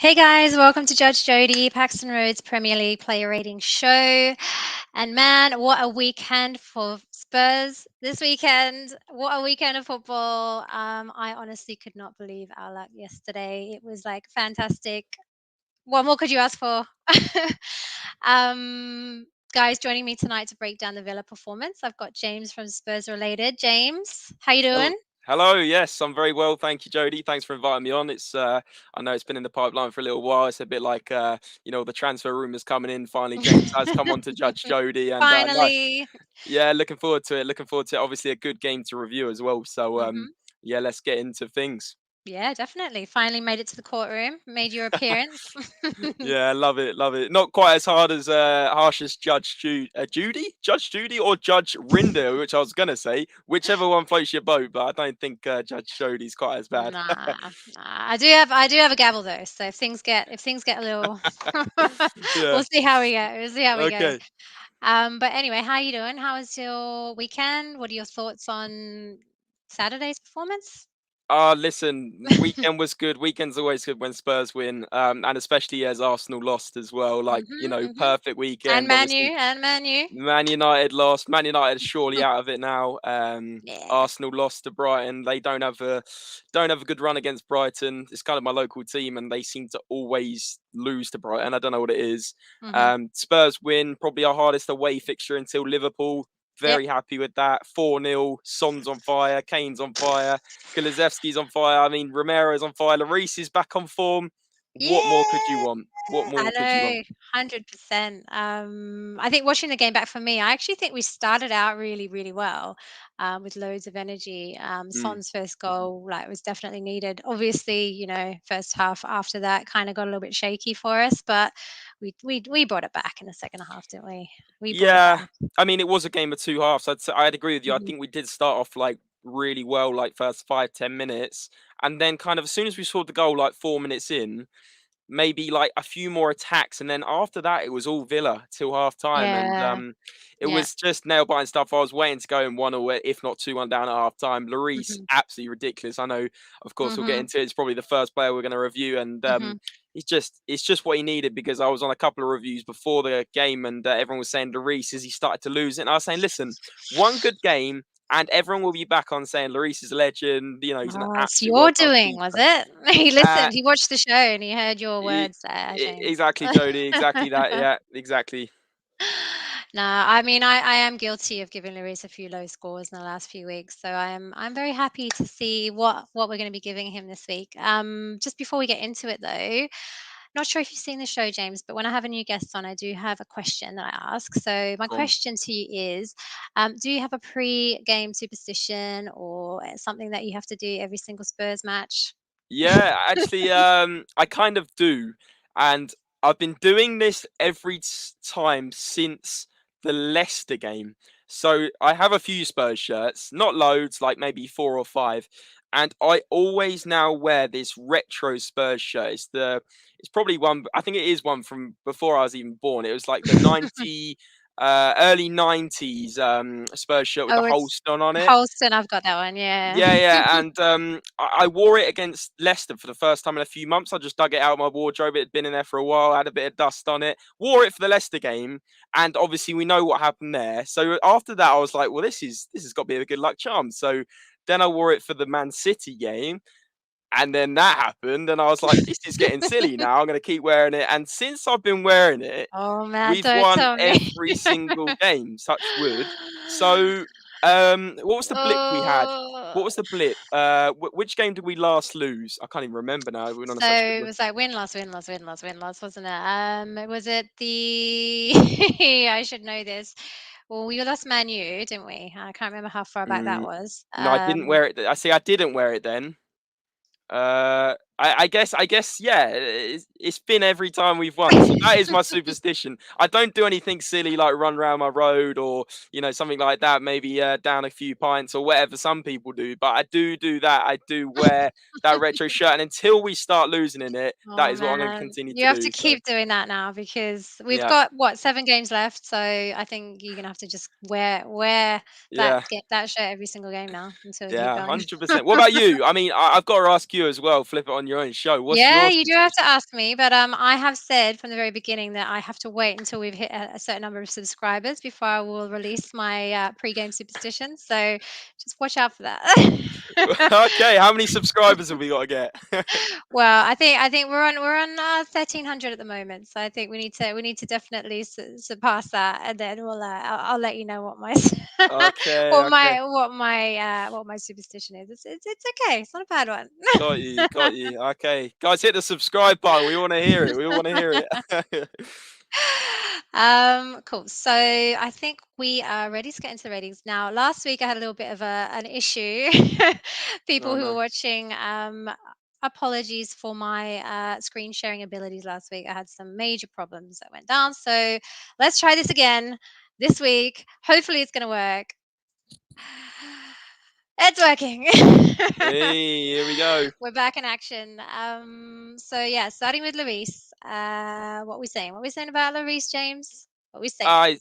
Hey guys, welcome to Judge Jodi, Paxton Road's Premier League Player Ratings show. And man, what a weekend for Spurs this weekend. What a weekend of football. I honestly could not believe our luck yesterday. It was like fantastic. What more could you ask for? um, Guys, joining me tonight to break down the Villa performance, I've got James from Spurs Related. James, how you Hello. doing? Hello. Yes, I'm very well. Thank you, Jody. Thanks for inviting me on. I know it's been in the pipeline for a little while. It's a bit like, the transfer rumors coming in. Finally, James has come on to judge Jody, and no, Finally. yeah, looking forward to it. Looking forward to it. Obviously, a good game to review as well. So, Mhm. yeah, let's get into things. Yeah, definitely. Finally made it to the courtroom, made your appearance. Yeah, love it, love it. Not quite as hard as harsh as Judge Judy, or Judge Rinder, which I was gonna say, whichever one floats your boat. But I don't think Judge Jody's quite as bad. Nah, nah. I do have a gavel though, so if things get a little Yeah. we'll see how we go. We'll see how we go. Okay. But anyway, how you doing? How was your weekend? What are your thoughts on Saturday's performance? Listen, weekend was good. Weekend's always good when Spurs win, and especially as Arsenal lost as well. Like, Mhm, mhm. perfect And weekend. Obviously, Man U. Man United lost. Man United is surely out of it now. Yeah. Arsenal lost to Brighton. They don't have a good run against Brighton. It's kind of my local team, and they seem to always lose to Brighton. I don't know what it is. Mhm. Spurs win, probably our hardest away fixture until Liverpool. Yep. Very happy with that. 4-0. Son's on fire. Kane's on fire. Kulusevski's on fire. I mean, Romero's on fire. Lloris is back on form. What more could you Yeah, want? What I more could you want? know, 100%. I think watching the game back for me, I actually think we started out really, really well, with loads of energy. Mm. Son's first goal, like, was definitely needed. Obviously, first half after that kind of got a little bit shaky for us, but we brought it back in the second half, didn't we? We brought it Yeah, back. I mean, it was a game of two halves. I'd agree with you. I Mhm. think we did start off like really well, like first 5-10 minutes, and then kind of as soon as we scored the goal, like 4 minutes in, maybe like a few more attacks, and then after that, it was all Villa till half time, and Yeah, it yeah. was just nail biting stuff. I was waiting to go in 1-0, if not 2-1 down at half time. Lloris, Mhm, absolutely ridiculous. I know, of course, we'll get mhm, into it. It's probably the first player we're going to review, and mhm. it's just what he needed, because I was on a couple of reviews before the game, and everyone was saying Lloris as he started to lose it, and I was saying, listen, one good game. And everyone will be back on saying Lloris is a legend. He's an Oh, it's absolute your world class doing, was keeper. it? He Uh, listened, he watched the show, and he heard your E words there, James. exactly, Jody. Exactly that. Yeah, exactly. No, I mean, I am guilty of giving Lloris a few low scores in the last few weeks, so I'm very happy to see what we're going to be giving him this week. Just before we get into it, though, not sure if you've seen the show, James, but when I have a new guest on, I do have a question that I ask. So my Go on. question to you is, do you have a pre-game superstition or something that you have to do every single Spurs match? Yeah, actually, I kind of do, and I've been doing this every time since the Leicester game. So I have a few Spurs shirts, not loads, like maybe four or five, and I always now wear this retro Spurs shirt. It's probably one. I think it is one from before I was even born. It was like the early 90s Spurs shirt with the Oh, it's Holston on it. Holston. I've got that one. Yeah. Yeah, yeah, and I wore it against Leicester for the first time in a few months. I just dug it out of my wardrobe. It had been in there for a while, had a bit of dust on it. Wore it for the Leicester game, and obviously we know what happened there. So after that, I was like, well, this has got to be a good luck charm. So then I wore it for the Man City game, and then that happened, and I was like, this is getting silly now. I'm going to keep wearing it, and since I've been wearing it, Oh man, we've don't won tell me. every single game. Touch wood. So, what was the blip we had? What Oh. was the blip? Which game did we last lose? I can't even remember now. We went on So such a good it run. was like win, loss, win, loss, win, loss, win, loss, wasn't it? Was it the I should know this. Well, we lost Man U, didn't we? I can't remember how far back that Mm, was. no, I didn't wear it. I see. I didn't wear it then. I guess, yeah. It's been every time we've won. So that is my superstition. I don't do anything silly like run around my road, or something like that. Maybe down a few pints or whatever some people do. But I do that. I do wear that retro shirt, and until we start losing in it, that Oh is what I'm going to man, continue you to have to do. So keep doing that now because we've yeah, got what 7 games left. So I think you're gonna have to just wear that yeah. that shirt every single game now until you keep Yeah, going. 100%. What about you? I mean, I've got to ask you as well. Flip it on on your own show. What's Yeah, your you do have superstition? to ask me, but I have said from the very beginning that I have to wait until we've hit a certain number of subscribers before I will release my pre-game superstitions. So just watch out for that. Okay, how many subscribers have we got to get? Well, I think we're on 1,300 at the moment, so I think we need to definitely surpass that, and then I'll let you know what my Okay, okay. what my superstition is. It's okay. It's not a bad one. Got you, got you. Okay. Guys, hit the subscribe button. We want to hear it. We want to hear it. Cool. So I think we are ready to get into the ratings now. Last week I had a little bit of an issue. People Oh, who were no. watching, apologies for my screen sharing abilities last week. I had some major problems that went down. So let's try this again this week. Hopefully it's going to work. It's working. Hey, here we go. We're back in action. So yeah, starting with Lloris. What we saying? What we saying about Lloris, James? What we saying? I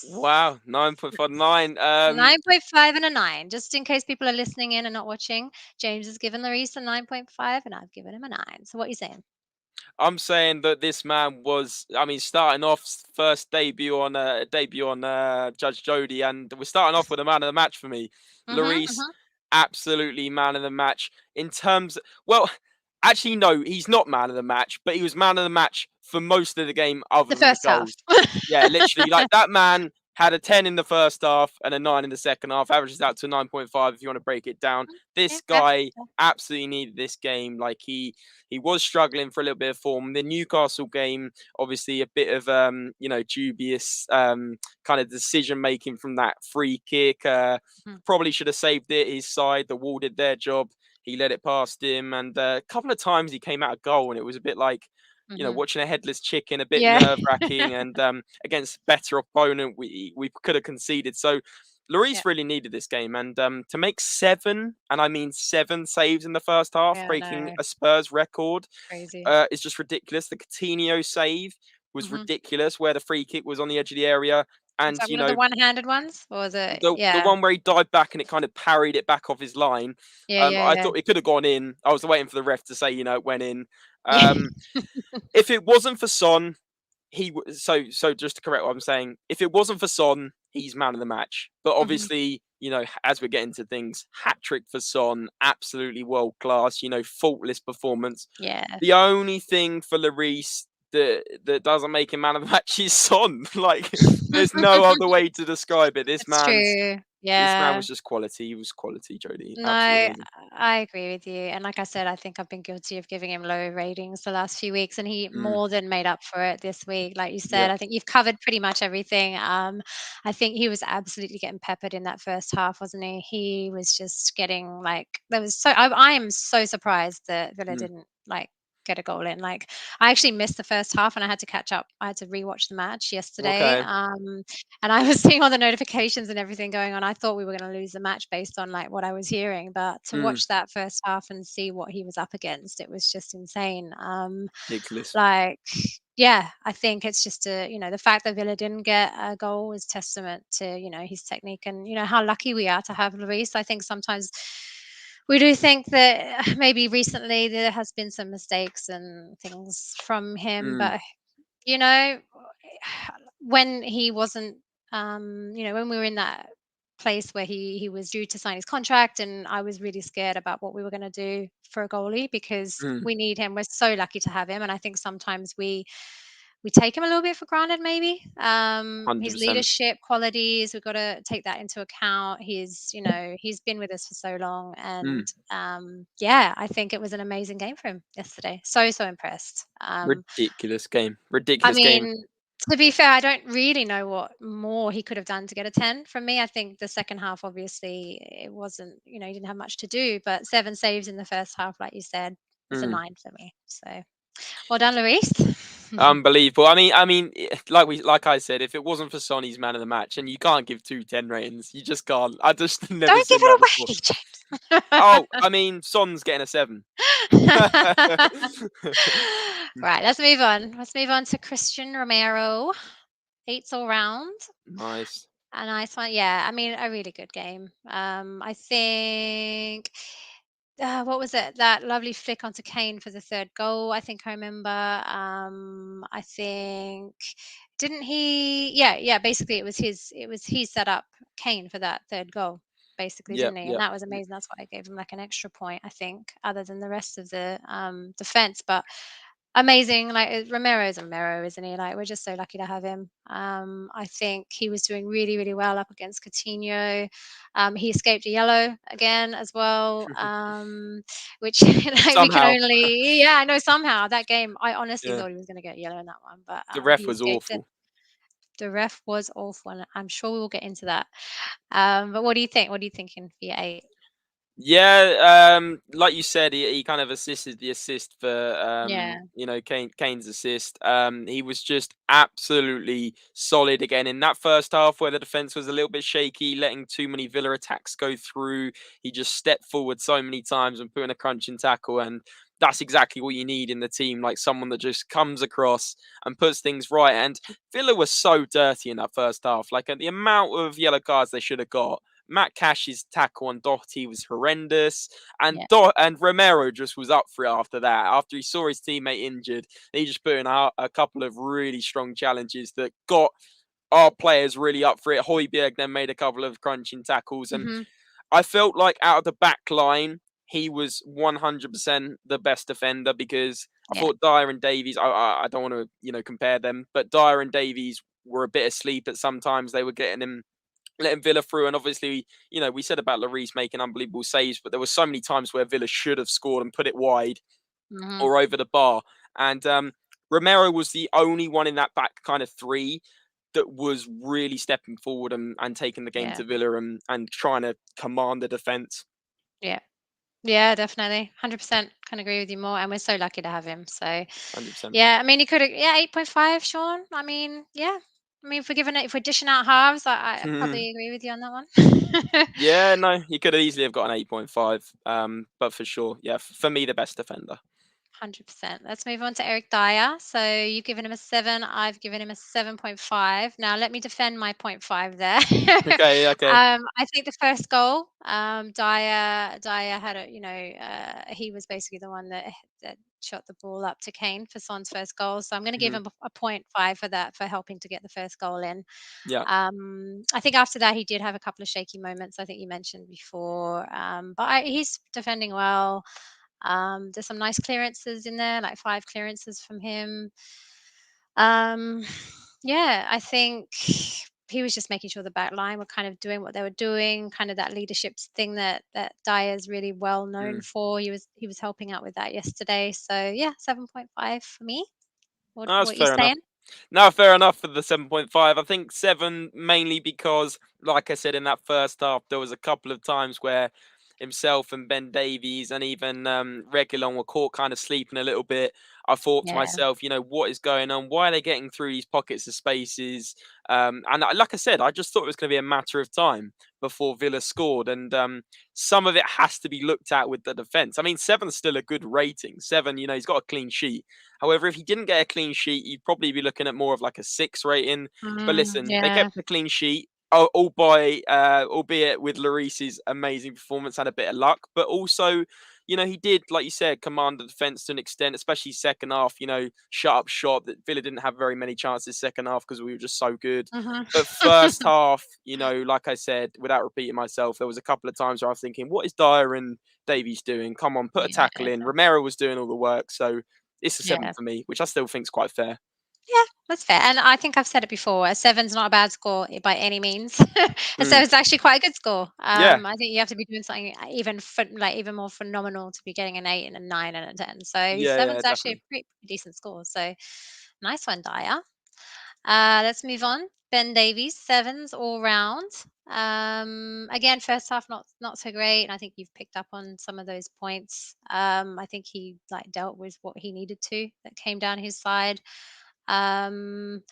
Nice. Wow, 9.59. 9.5 and a 9. Just in case people are listening in and not watching, James has given Lloris a 9.5 and I've given him a 9. So what are you saying? I'm saying that this man was, I mean, starting off first debut on Judge Jodi, and we're starting off with a man of the match for me. Mm-hmm, Lloris, mm-hmm. absolutely man of the match. In terms, well, actually, no, he's not man of the match, but he was man of the match for most of the game, other The than the first half. goals. Yeah, literally, like that man had a 10 in the first half and a 9 in the second half, averages out to 9.5 if you want to break it down. Yeah, This fair. guy absolutely needed this game. Like he was struggling for a little bit of form. The Newcastle game, obviously a bit of dubious kind of decision making from that free kick. Mhm, Probably should have saved it. His side, the Wall did their job. He let it past him, and a couple of times he came out of goal, and it was a bit like, mhm. watching a headless chicken, a bit Yeah. nerve wracking, and against better opponent, we could have conceded. So Yeah. Lloris really needed this game, and to make 7, and I mean 7 saves in the first half, Yeah, breaking no. a Spurs record, Crazy. is just ridiculous. The Coutinho save was Hmm. ridiculous, where the free kick was on the edge of the area, Is and that one of the one-handed ones? Or was it? the Yeah. one where he dived back and it kind of parried it back off his line. Yeah, yeah, I yeah. thought it could have gone in. I was waiting for the ref to say, it went in. Yeah. Um, if it wasn't for Son, so just to correct what I'm saying, if it wasn't for Son, he's man of the match. But Mhm. obviously, as we're getting to things, hat trick for Son, absolutely world class. Faultless performance. Yeah. The only thing for Lloris that doesn't make him man of the match is Son. Like, there's no other way to describe it. It's true. This man Yeah. was just quality. He was quality, Jodi. No, Absolutely amazing. I agree with you. And like I said, I think I've been guilty of giving him low ratings the last few weeks, and he Mm, more than made up for it this week. Like you said, yeah. I think you've covered pretty much everything. I think he was absolutely getting peppered in that first half, wasn't he? He was just getting like there was so I am so surprised that Villa Mm, didn't like get a goal in. Like I actually missed the first half and I had to catch up. I had to rewatch the match yesterday. okay. And I was seeing all the notifications and everything going on. I thought we were going to lose the match based on like what I was hearing, but to Mm, watch that first half and see what he was up against, it was just insane. ridiculous. Like, yeah, I think it's just the fact that Villa didn't get a goal is testament to his technique and how lucky we are to have Luis. I think sometimes we do think that maybe recently there has been some mistakes and things from him, Mm, but you know, when he wasn't, when we were in that place where he was due to sign his contract, and I was really scared about what we were going to do for a goalie because mm, we need him. We're so lucky to have him, and I think sometimes we take him a little bit for granted, maybe. His 100%. leadership qualities, we've got to take that into account. He's been with us for so long, Mm, and yeah, I think it was an amazing game for him yesterday. So impressed. ridiculous game. I Ridiculous game. mean, to be fair, I don't really know what more he could have done to get a 10 from me. I think the second half, obviously, it wasn't, he didn't have much to do, but 7 saves in the first half, like you said, it's a Mm. 9 for me. So well done, Luis. Unbelievable. I mean, like I said, if it wasn't for Sonny's man of the match, and you can't give 2 10 ratings, you just can't. I just never Don't give seen that before. it away, Oh, I mean, Son's getting a 7. James. Right, let's move on. Let's move on to Cristian Romero. 8s all round. Nice. A nice one. Yeah, I mean, a really good game. I think What was it? That lovely flick onto Kane for the third goal. I think I remember. I think didn't he? Yeah, yeah. Basically, it was he set up Kane for that third goal. Basically, Yep, didn't he? And yep. that was amazing. That's why I gave him like an extra point. I think, other than the rest of the defense, but amazing. Like Romero's a Romero, isn't he? Like we're just so lucky to have him. I think he was doing really, really well up against Coutinho. He escaped a yellow again as well, which like we can Somehow. only, yeah, I know somehow that game. I honestly Yeah. thought he was going to get a yellow in that one, but The ref he was escaped it. awful. The ref was awful, and I'm sure we will get into that. But what do you think? What are you thinking for your 8? Yeah, like you said, he kind of assisted the assist for Yeah. Kane's assist. He was just absolutely solid again in that first half where the defense was a little bit shaky, letting too many Villa attacks go through. He just stepped forward so many times and put in a crunching tackle, and that's exactly what you need in the team, like someone that just comes across and puts things right. And Villa was so dirty in that first half, like the amount of yellow cards they should have got. Matt Cash's tackle on Doherty was horrendous, and Yeah. and Romero just was up for it after that. After he saw his teammate injured, he just put in a couple of really strong challenges that got our players really up for it. Højbjerg then made a couple of crunching tackles, and Mhm. I felt like out of the back line, he was 100% the best defender because I Yeah. thought Dier and Davies. I don't want to compare them, but Dier and Davies were a bit asleep at sometimes. They were letting Villa through. And obviously, we said about Lloris making unbelievable saves, but there were so many times where Villa should have scored and put it wide Mhm. or over the bar. And Romero was the only one in that back kind of three that was really stepping forward and taking the game Yeah. to Villa and trying to command the defence. Yeah. Yeah, definitely. 100% can agree with you more. And we're so lucky to have him. So, 100%. yeah, I mean, he could have, yeah, 8.5, Sean. I mean, yeah. I mean, if we're dishing out halves, I probably agree with you on that one. Yeah, no, he could easily have got an 8.5. But for sure, yeah, for me, the best defender. 100%. Let's move on to Eric Dyer. So you've given him a 7. I've given him a 7.5. Now let me defend my point 5 there. Okay, okay. I think the first goal, Dyer had he was basically the one that shot the ball up to Kane for Son's first goal. So I'm going to give Hmm. him a point 5 for that, for helping to get the first goal in. Yeah. I think after that he did have a couple of shaky moments. I think you mentioned before, but he's defending well. There's some nice clearances in there, like 5 clearances from him. Um, yeah, I think he was just making sure the back line were kind of doing what they were doing, kind of that leadership thing that Dyer is really well known Mm. for. He was helping out with that yesterday. So yeah, 7.5 for me. No, that's What you fair enough. saying? No, fair enough for the 7.5. I think 7 mainly because, like I said, in that first half, there was a couple of times where himself and Ben Davies and even Reguilon were caught kind of sleeping a little bit. I thought to Yeah. myself, what is going on? Why are they getting through these pockets of spaces? Like I said, I just thought it was going to be a matter of time before Villa scored. And some of it has to be looked at with the defence. I mean, 7's still a good rating. 7, he's got a clean sheet. However, if he didn't get a clean sheet, you'd probably be looking at more of like a 6 rating. But listen, they Yeah. kept a clean sheet, albeit with Lloris's amazing performance and a bit of luck. But also, he did, like you said, command the defence to an extent, especially second half. Shut up shop. That Villa didn't have very many chances second half because we were just so good. Mhm. But first half, like I said, without repeating myself, there was a couple of times where I was thinking, what is Dier and Davies doing? Come on, put a tackle Yeah. in. Romero was doing all the work. So it's a 7 Yeah. for me, which I still think is quite fair. Yeah, that's fair. And I think I've said it before. A 7's not a bad score by any means. A Mm. 7's actually quite a good score. Yeah, I think you have to be doing something even more phenomenal to be getting an 8 and a 9 and a 10. So yeah, yeah, 7's actually a definitely. pretty decent score. So nice one, Dyer. Let's move on. Ben Davies, 7s all round. Again, first half not so great. And I think you've picked up on some of those points. I think he dealt with what he needed to that came down his side. Um,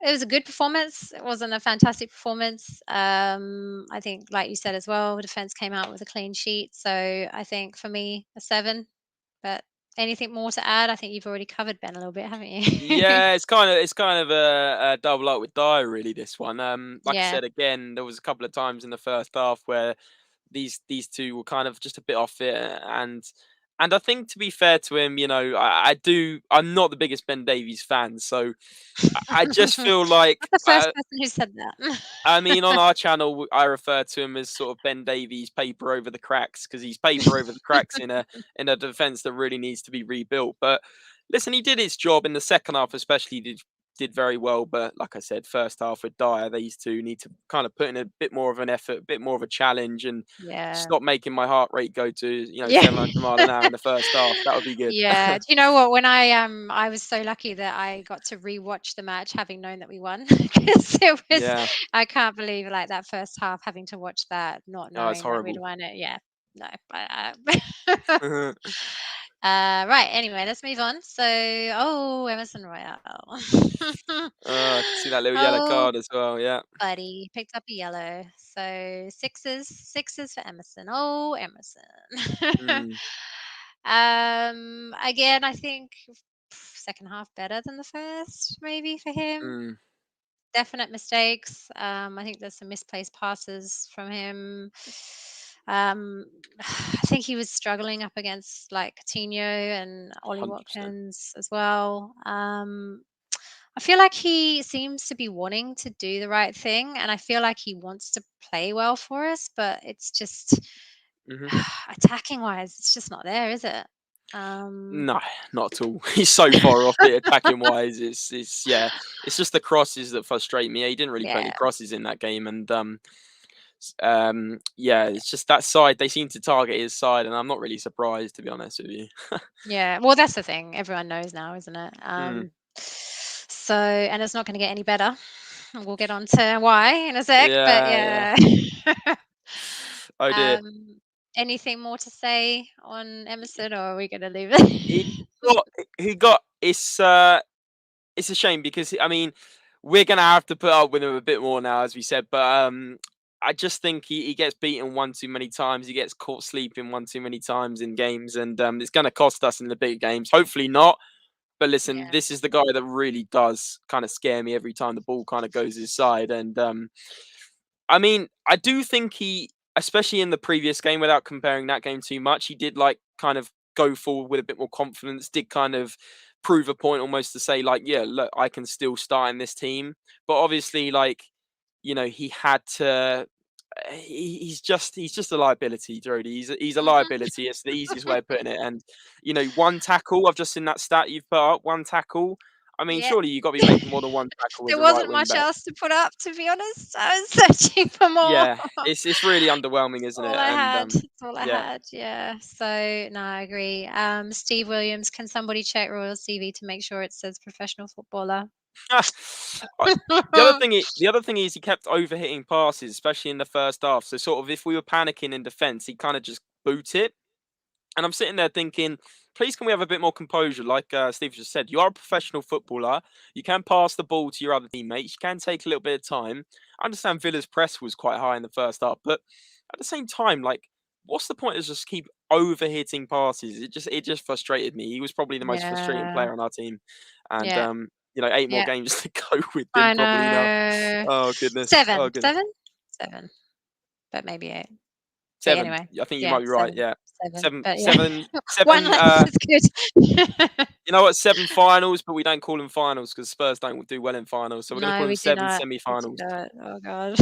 it was a good performance. It wasn't a fantastic performance. I think, like you said as well, defense came out with a clean sheet. So I think for me, a 7. But anything more to add? I think you've already covered Ben a little bit, haven't you? Yeah, it's kind of a double up with Dyer really. This one, like I Yeah. said again, there was a couple of times in the first half where these two were kind of just a bit off it, and I think, to be fair to him, I'm not the biggest Ben Davies fan, so I just feel like, Not the first person who said that. I mean, on our channel, I refer to him as sort of Ben Davies paper over the cracks, because he's paper over the cracks in a defence that really needs to be rebuilt. But listen, he did his job in the second half, especially. He did very well. But like I said, first half with Dier, these two need to kind of put in a bit more of an effort, a bit more of a challenge, and Yeah. stop making my heart rate go to Yeah. 700 mile an hour in the first half. That would be good. Yeah. Do you know what? When I was so lucky that I got to rewatch the match, having known that we won, because it was, Yeah. I can't believe like that first half, having to watch that, not Oh, it's knowing that we'd horrible. won it. Yeah. No. Right. Anyway, let's move on. So, Emerson Royal. I can see that little yellow Oh, card as well. Yeah. buddy, picked up a yellow. So sixes for Emerson. Oh, Emerson. Mm, Again, I think second half better than the first, maybe for him. mm, Definite mistakes. I think there's some misplaced passes from him. I think he was struggling up against like Coutinho and Ollie 100%. Watkins as well. I feel like he seems to be wanting to do the right thing, and I feel like he wants to play well for us, but it's just Hmm. attacking wise, it's just not there, is it? No, not at all. He's so far off it attacking wise. It's just the crosses that frustrate me. He didn't really put any Yeah, crosses in that game, and yeah, it's just that side. They seem to target his side, and I'm not really surprised, to be honest with you. yeah. Well, that's the thing. Everyone knows now, isn't it? Mm, So, and it's not going to get any better. We'll get on to why in a sec, but yeah, yeah. yeah. Oh dear. um, Anything more to say on Emerson, or are we going to leave He it? got. He got. It's a shame, because I mean, we're gonna have to put up with him a bit more now, as we said. But I just think he gets beaten one too many times. He gets caught sleeping one too many times in games, and it's gonna cost us in the big games. Hopefully not. But listen, Yeah, this is the guy that really does kind of scare me every time the ball kind of goes his side. And I mean, I do think he, especially in the previous game, without comparing that game too much, he did like kind of go forward with a bit more confidence, did kind of prove a point almost to say, like, yeah, look, I can still start in this team. But obviously, like, he had to. He's just a liability, Jody. He's a mhm. liability. It's the easiest way of putting it. And one tackle. I've just seen that stat you've put up. One tackle. I mean, Yeah. surely you've got to be making more than one tackle as There a right wasn't wing much back. else to put up, to be honest. I was searching for more. Yeah, it's really underwhelming, isn't All it? I And had. It's all I yeah. had. Yeah. So no, I agree. Steve Williams, can somebody check Royal CV to make sure it says professional footballer? The other thing is he kept overhitting passes, especially in the first half. So sort of if we were panicking in defence, he kind of just boot it. And I'm sitting there thinking, please, can we have a bit more composure? Like Steve just said, you are a professional footballer. You can pass the ball to your other teammates. You can take a little bit of time. I understand Villa's press was quite high in the first half, but at the same time, like, what's the point of just keep overhitting passes? It just frustrated me. He was probably the most frustrating Yeah. player on our team, and Yeah. 8 more Yeah. games to go with him I probably now. know. Oh goodness. Oh Seven. goodness. 7? 7. But maybe 8. But 7. anyway. I think you Yeah, might be right. 7. Yeah. 7. 7. But yeah. 7. One 7. less is good. You know what? 7 finals, but we don't call them finals because Spurs don't do well in finals. So we're going to call No, them we do 7 not. We do semi-finals. not. Oh god.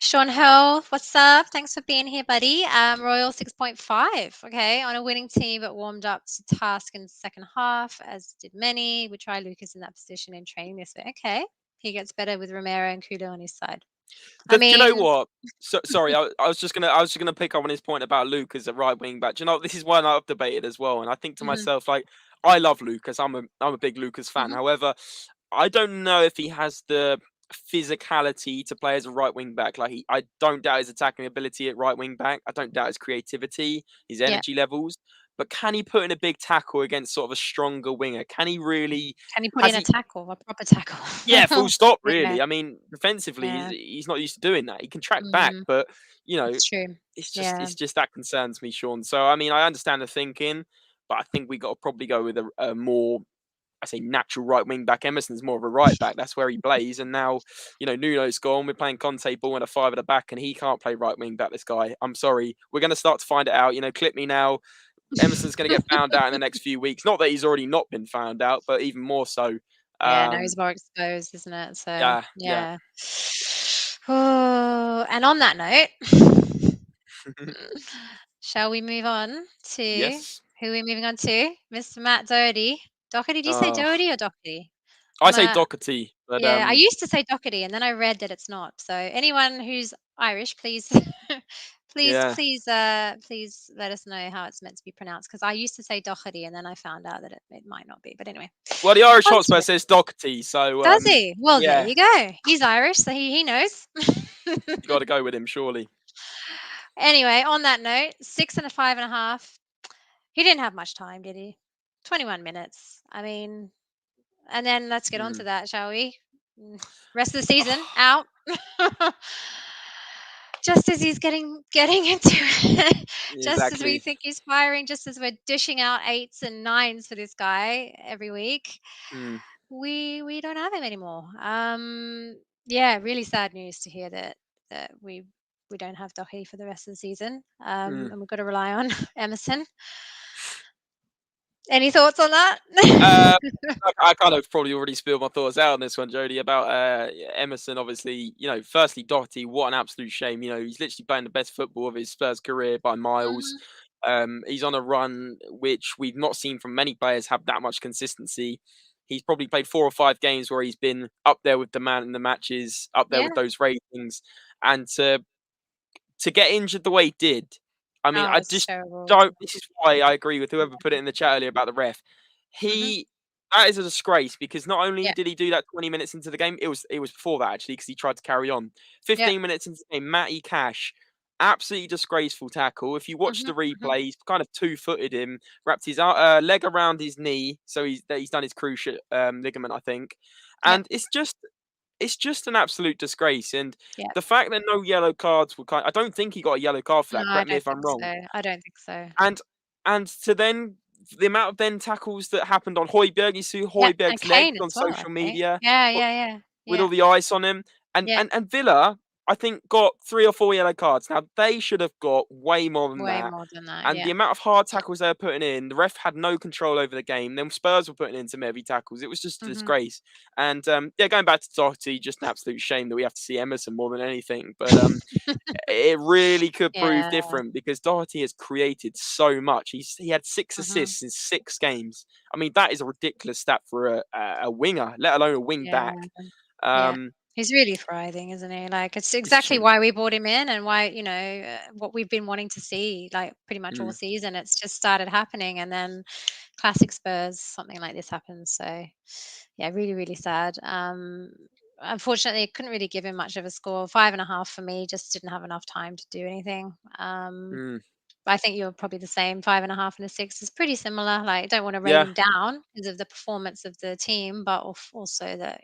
Sean Hill, what's up? Thanks for being here, buddy. Royal 6.5. Okay, on a winning team, but warmed up to task in the second half, as did many. We try Lucas in that position in training this week. Okay, he gets better with Romero and Kudo on his side. I Do you know mean, what? Sorry, I was just gonna pick up on his point about Luke as a right wing back. Do you know, this is one I've debated as well, and I think to mhm, myself, like, I love Lucas. I'm a big Lucas fan. mhm, However, I don't know if he has the physicality to play as a right wing back. Like, I don't doubt his attacking ability at right wing back. I don't doubt his creativity, his yeah. energy levels. But can he put in a big tackle against sort of a stronger winger? Can he really? Can he put Has in a he? tackle, a proper tackle? Yeah, full stop. Yeah, Really. I mean, defensively, yeah. he's not used to doing that. He can track back, Mm, but you know, it's true. it's just Yeah. it's just that concerns me, Sean. So I mean, I understand the thinking, but I think we got to probably go with a more I say natural right wing back. Emerson's more of a right back. That's where he plays. And now, Nuno's gone. We're playing Conte ball and a 5 at the back, and he can't play right wing back. This guy. I'm sorry. We're going to start to find it out. Clip me now. Emerson's going to get found out in the next few weeks. Not that he's already not been found out, but even more so. Yeah, no, he's more exposed, isn't it? So Yeah. Oh, and on that note, shall we move on to Yes. who we're moving on to? Mr. Matt Doherty. Doherty, do you say Doherty or Doherty? I say Doherty, but yeah, I used to say Doherty, and then I read that it's not. So anyone who's Irish, please, please let us know how it's meant to be pronounced. Because I used to say Doherty, and then I found out that it might not be. But anyway. Well, the Irish Hotspur says Doherty, so does he? Well, yeah. there you go. He's Irish, so he knows. You got to go with him, surely. Anyway, on that note, 6 and a 5.5. He didn't have much time, did he? 21 minutes. I mean, and then let's get on to that, shall we? Rest of the season out. Just as he's getting into it, just as we think he's firing, just as we're dishing out 8s and 9s for this guy every week, we don't have him anymore. Yeah, really sad news to hear that we don't have Doherty for the rest of the season, and we've got to rely on Emerson. Any thoughts on that? I kind of probably already spilled my thoughts out on this one, Jodi, about Emerson. Obviously, firstly, Doherty, what an absolute shame. He's literally playing the best football of his Spurs career by miles. He's on a run which we've not seen from many players have that much consistency. He's probably played 4 or 5 games where he's been up there with the man in the matches, up there with those ratings, and to get injured the way he did. I mean, I just don't. This is why I agree with whoever put it in the chat earlier about the ref. That is a disgrace, because not only did he do that 20 minutes into the game, it was before that actually, because he tried to carry on. 15 minutes into the game, Matty Cash, absolutely disgraceful tackle. If you watch the replay, he's kind of 2-footed him, wrapped his leg around his knee, so he's done his cruciate ligament, I think, and it's just an absolute disgrace. And the fact that no yellow cards were I don't think he got a yellow card for that. Correct me if I'm wrong. I don't think so. And to then the amount of then tackles that happened on Højbjerg, you see Højbjerg's legs on social media. Yeah. With all the ice on him. And Villa, I think, got 3 or 4 yellow cards. Now, they should have got way more than that. And the amount of hard tackles they were putting in, the ref had no control over the game. Then Spurs were putting in some heavy tackles. It was just a disgrace. And, going back to Doherty, just an absolute shame that we have to see Emerson more than anything. But it really could prove different, because Doherty has created so much. He had 6 assists in 6 games. I mean, that is a ridiculous stat for a winger, let alone a wing back. He's really thriving, isn't he? Like, it's exactly why we brought him in, and why, what we've been wanting to see, like, pretty much all season. It's just started happening, and then classic Spurs, something like this happens. So, yeah, really, really sad. Unfortunately, I couldn't really give him much of a score. 5.5 for me, just didn't have enough time to do anything. I think you're probably the same. 5.5 and a 6 is pretty similar. Like, I don't want to rate him down because of the performance of the team, but also that,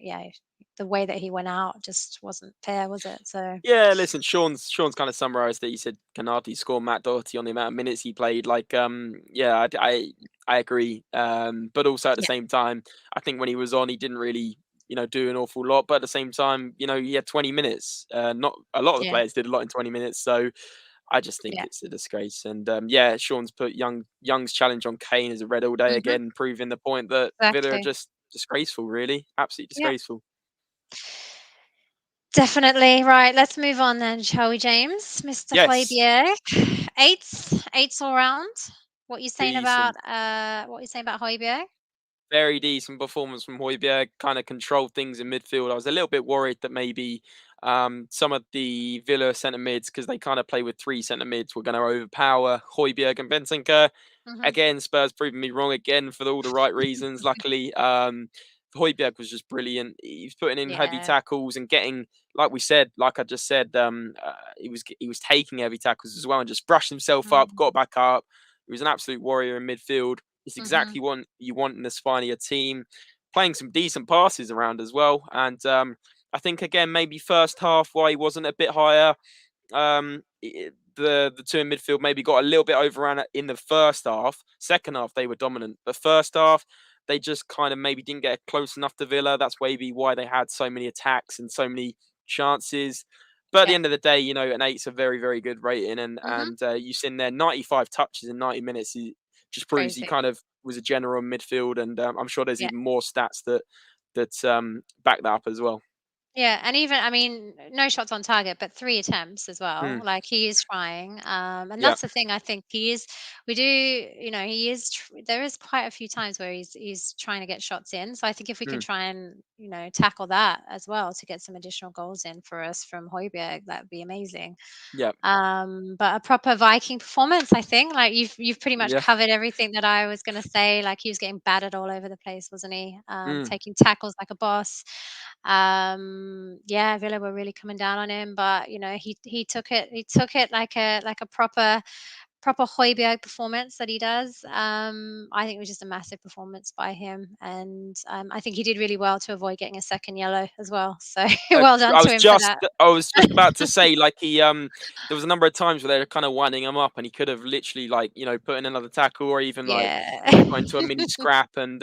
the way that he went out just wasn't fair, was it? So yeah, listen, Sean's kind of summarised it. He said, "Can hardly score Matt Doherty on the amount of minutes he played." Like, I agree. But also at the same time, I think when he was on, he didn't really, do an awful lot. But at the same time, he had 20 minutes. Not a lot of the players did a lot in 20 minutes. So I just think it's a disgrace. And Sean's put Young's challenge on Kane as a red all day again, proving the point that Villa are just disgraceful, really, absolutely disgraceful. Definitely. Right, let's move on then, shall we, James? Mr. Højbjerg, 8s all round. What are you saying about Højbjerg? Very decent performance from Højbjerg. Kind of controlled things in midfield. I was a little bit worried that maybe some of the Villa centre mids, because they kind of play with 3 centre mids, were going to overpower Højbjerg and Bentancur. Again, Spurs proving me wrong again for all the right reasons. Luckily, Højbjerg was just brilliant. He was putting in heavy tackles and getting, like I just said, he was taking heavy tackles as well and just brushed himself up, got back up. He was an absolute warrior in midfield. It's exactly what you want in the spine of your team. Playing some decent passes around as well. And I think, again, maybe first half, why he wasn't a bit higher, the 2 in midfield maybe got a little bit overrun in the first half. Second half, they were dominant. But first half, they just kind of maybe didn't get close enough to Villa. That's maybe why they had so many attacks and so many chances. But at the Yeah. end of the day, an 8's a very, very good rating, and Mhm. you seen there 95 touches in 90 minutes. He just proves he Crazy. kind of was a general in midfield, and I'm sure there's Yeah. even more stats that back that up as well. Yeah, and even I mean, no shots on target, but 3 attempts as well. Mm, Like, he is trying, and yeah. that's the thing. I think he is. We do, he is. There is quite a few times where he's trying to get shots in. So I think if we can Mm, try and tackle that as well to get some additional goals in for us from Højbjerg, that'd be amazing. yeah. But a proper Viking performance, I think. Like, you've pretty much Yeah. covered everything that I was going to say. Like, he was getting battered all over the place, wasn't he? Mm. Taking tackles like a boss. Yeah, Villa were really coming down on him, but he took it. He took it like a proper Højbjerg performance that he does. I think it was just a massive performance by him, and I think he did really well to avoid getting a second yellow as well. So well done I to was him for just that. I was just about to say, like, there was a number of times where they were kind of winding him up, and he could have literally, like, put in another tackle, or even, like, Yeah. got into a mini scrap, and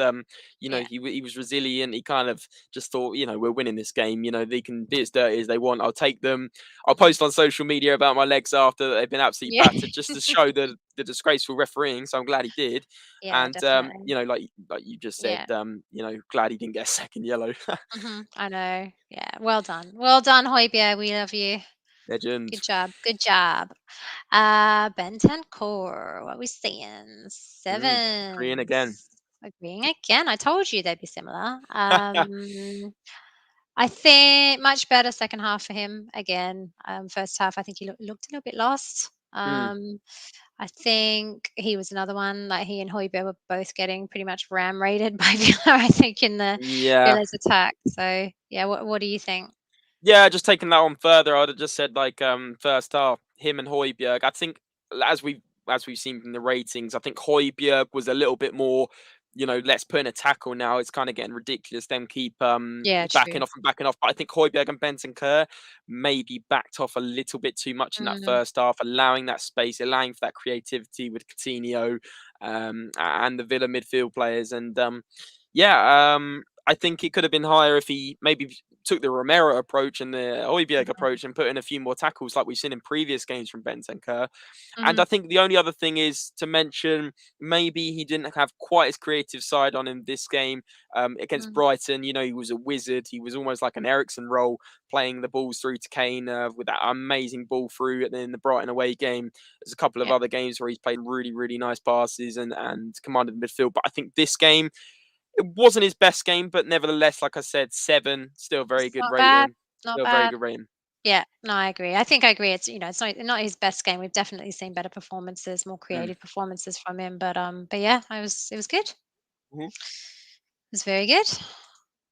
Yeah. he was resilient. He kind of just thought, we're winning this game. They can be as dirty as they want. I'll take them. I'll Mhm. post on social media about my legs after they've been absolutely Yeah. battered, just to show the disgraceful refereeing. So I'm glad he did, Yeah, and definitely. like you just said, Yeah. glad he didn't get a second yellow. I know. Yeah. Well done. Well done, Højbjerg. We love you. Good Legend. job. Good job. Bentancur. What we saying? Agreeing again. Sevens. Agreeing again. I told you they'd be similar. I think much better second half for him again. First half, I think he looked a little bit lost. Mm, I think he was another one, like, he and Højbjerg were both getting pretty much ram raided by Villa, I think, in the yeah. Villa's attack. So, yeah, what do you think? Yeah, just taking that on further, I'd have just said, like, first half, him and Højbjerg. I think as we've seen from the ratings, I think Højbjerg was a little bit more, let's put in a tackle now. It's kind of getting ridiculous. Them keep Yeah, backing true. off and backing off. But I think Højbjerg and Bentancur maybe backed off a little bit too much in that Mm, first half, allowing that space, allowing for that creativity with Coutinho, and the Villa midfield players. And yeah, I think it could have been higher if he maybe took the Romero approach and the Højbjerg mhm, approach and put in a few more tackles like we've seen in previous games from Bentancur. And mhm, I think the only other thing is to mention maybe he didn't have quite his creative side on him this game against mm, Brighton. He was a wizard. He was almost like an Ericsson role, playing the balls through to Kane with that amazing ball through. And then the Brighton away game, there's a couple of yeah. other games where he's played really, really nice passes and commanded the midfield. But I think this game, it wasn't his best game, but nevertheless, like I said, 7, still a very It's good not bad. rating. Not Still a very bad. good rating. Yeah, no, I agree. I think I agree. It's not his best game. We've definitely seen better performances, more Mm. creative performances from him. But yeah, it was good. It Mhm. was very good.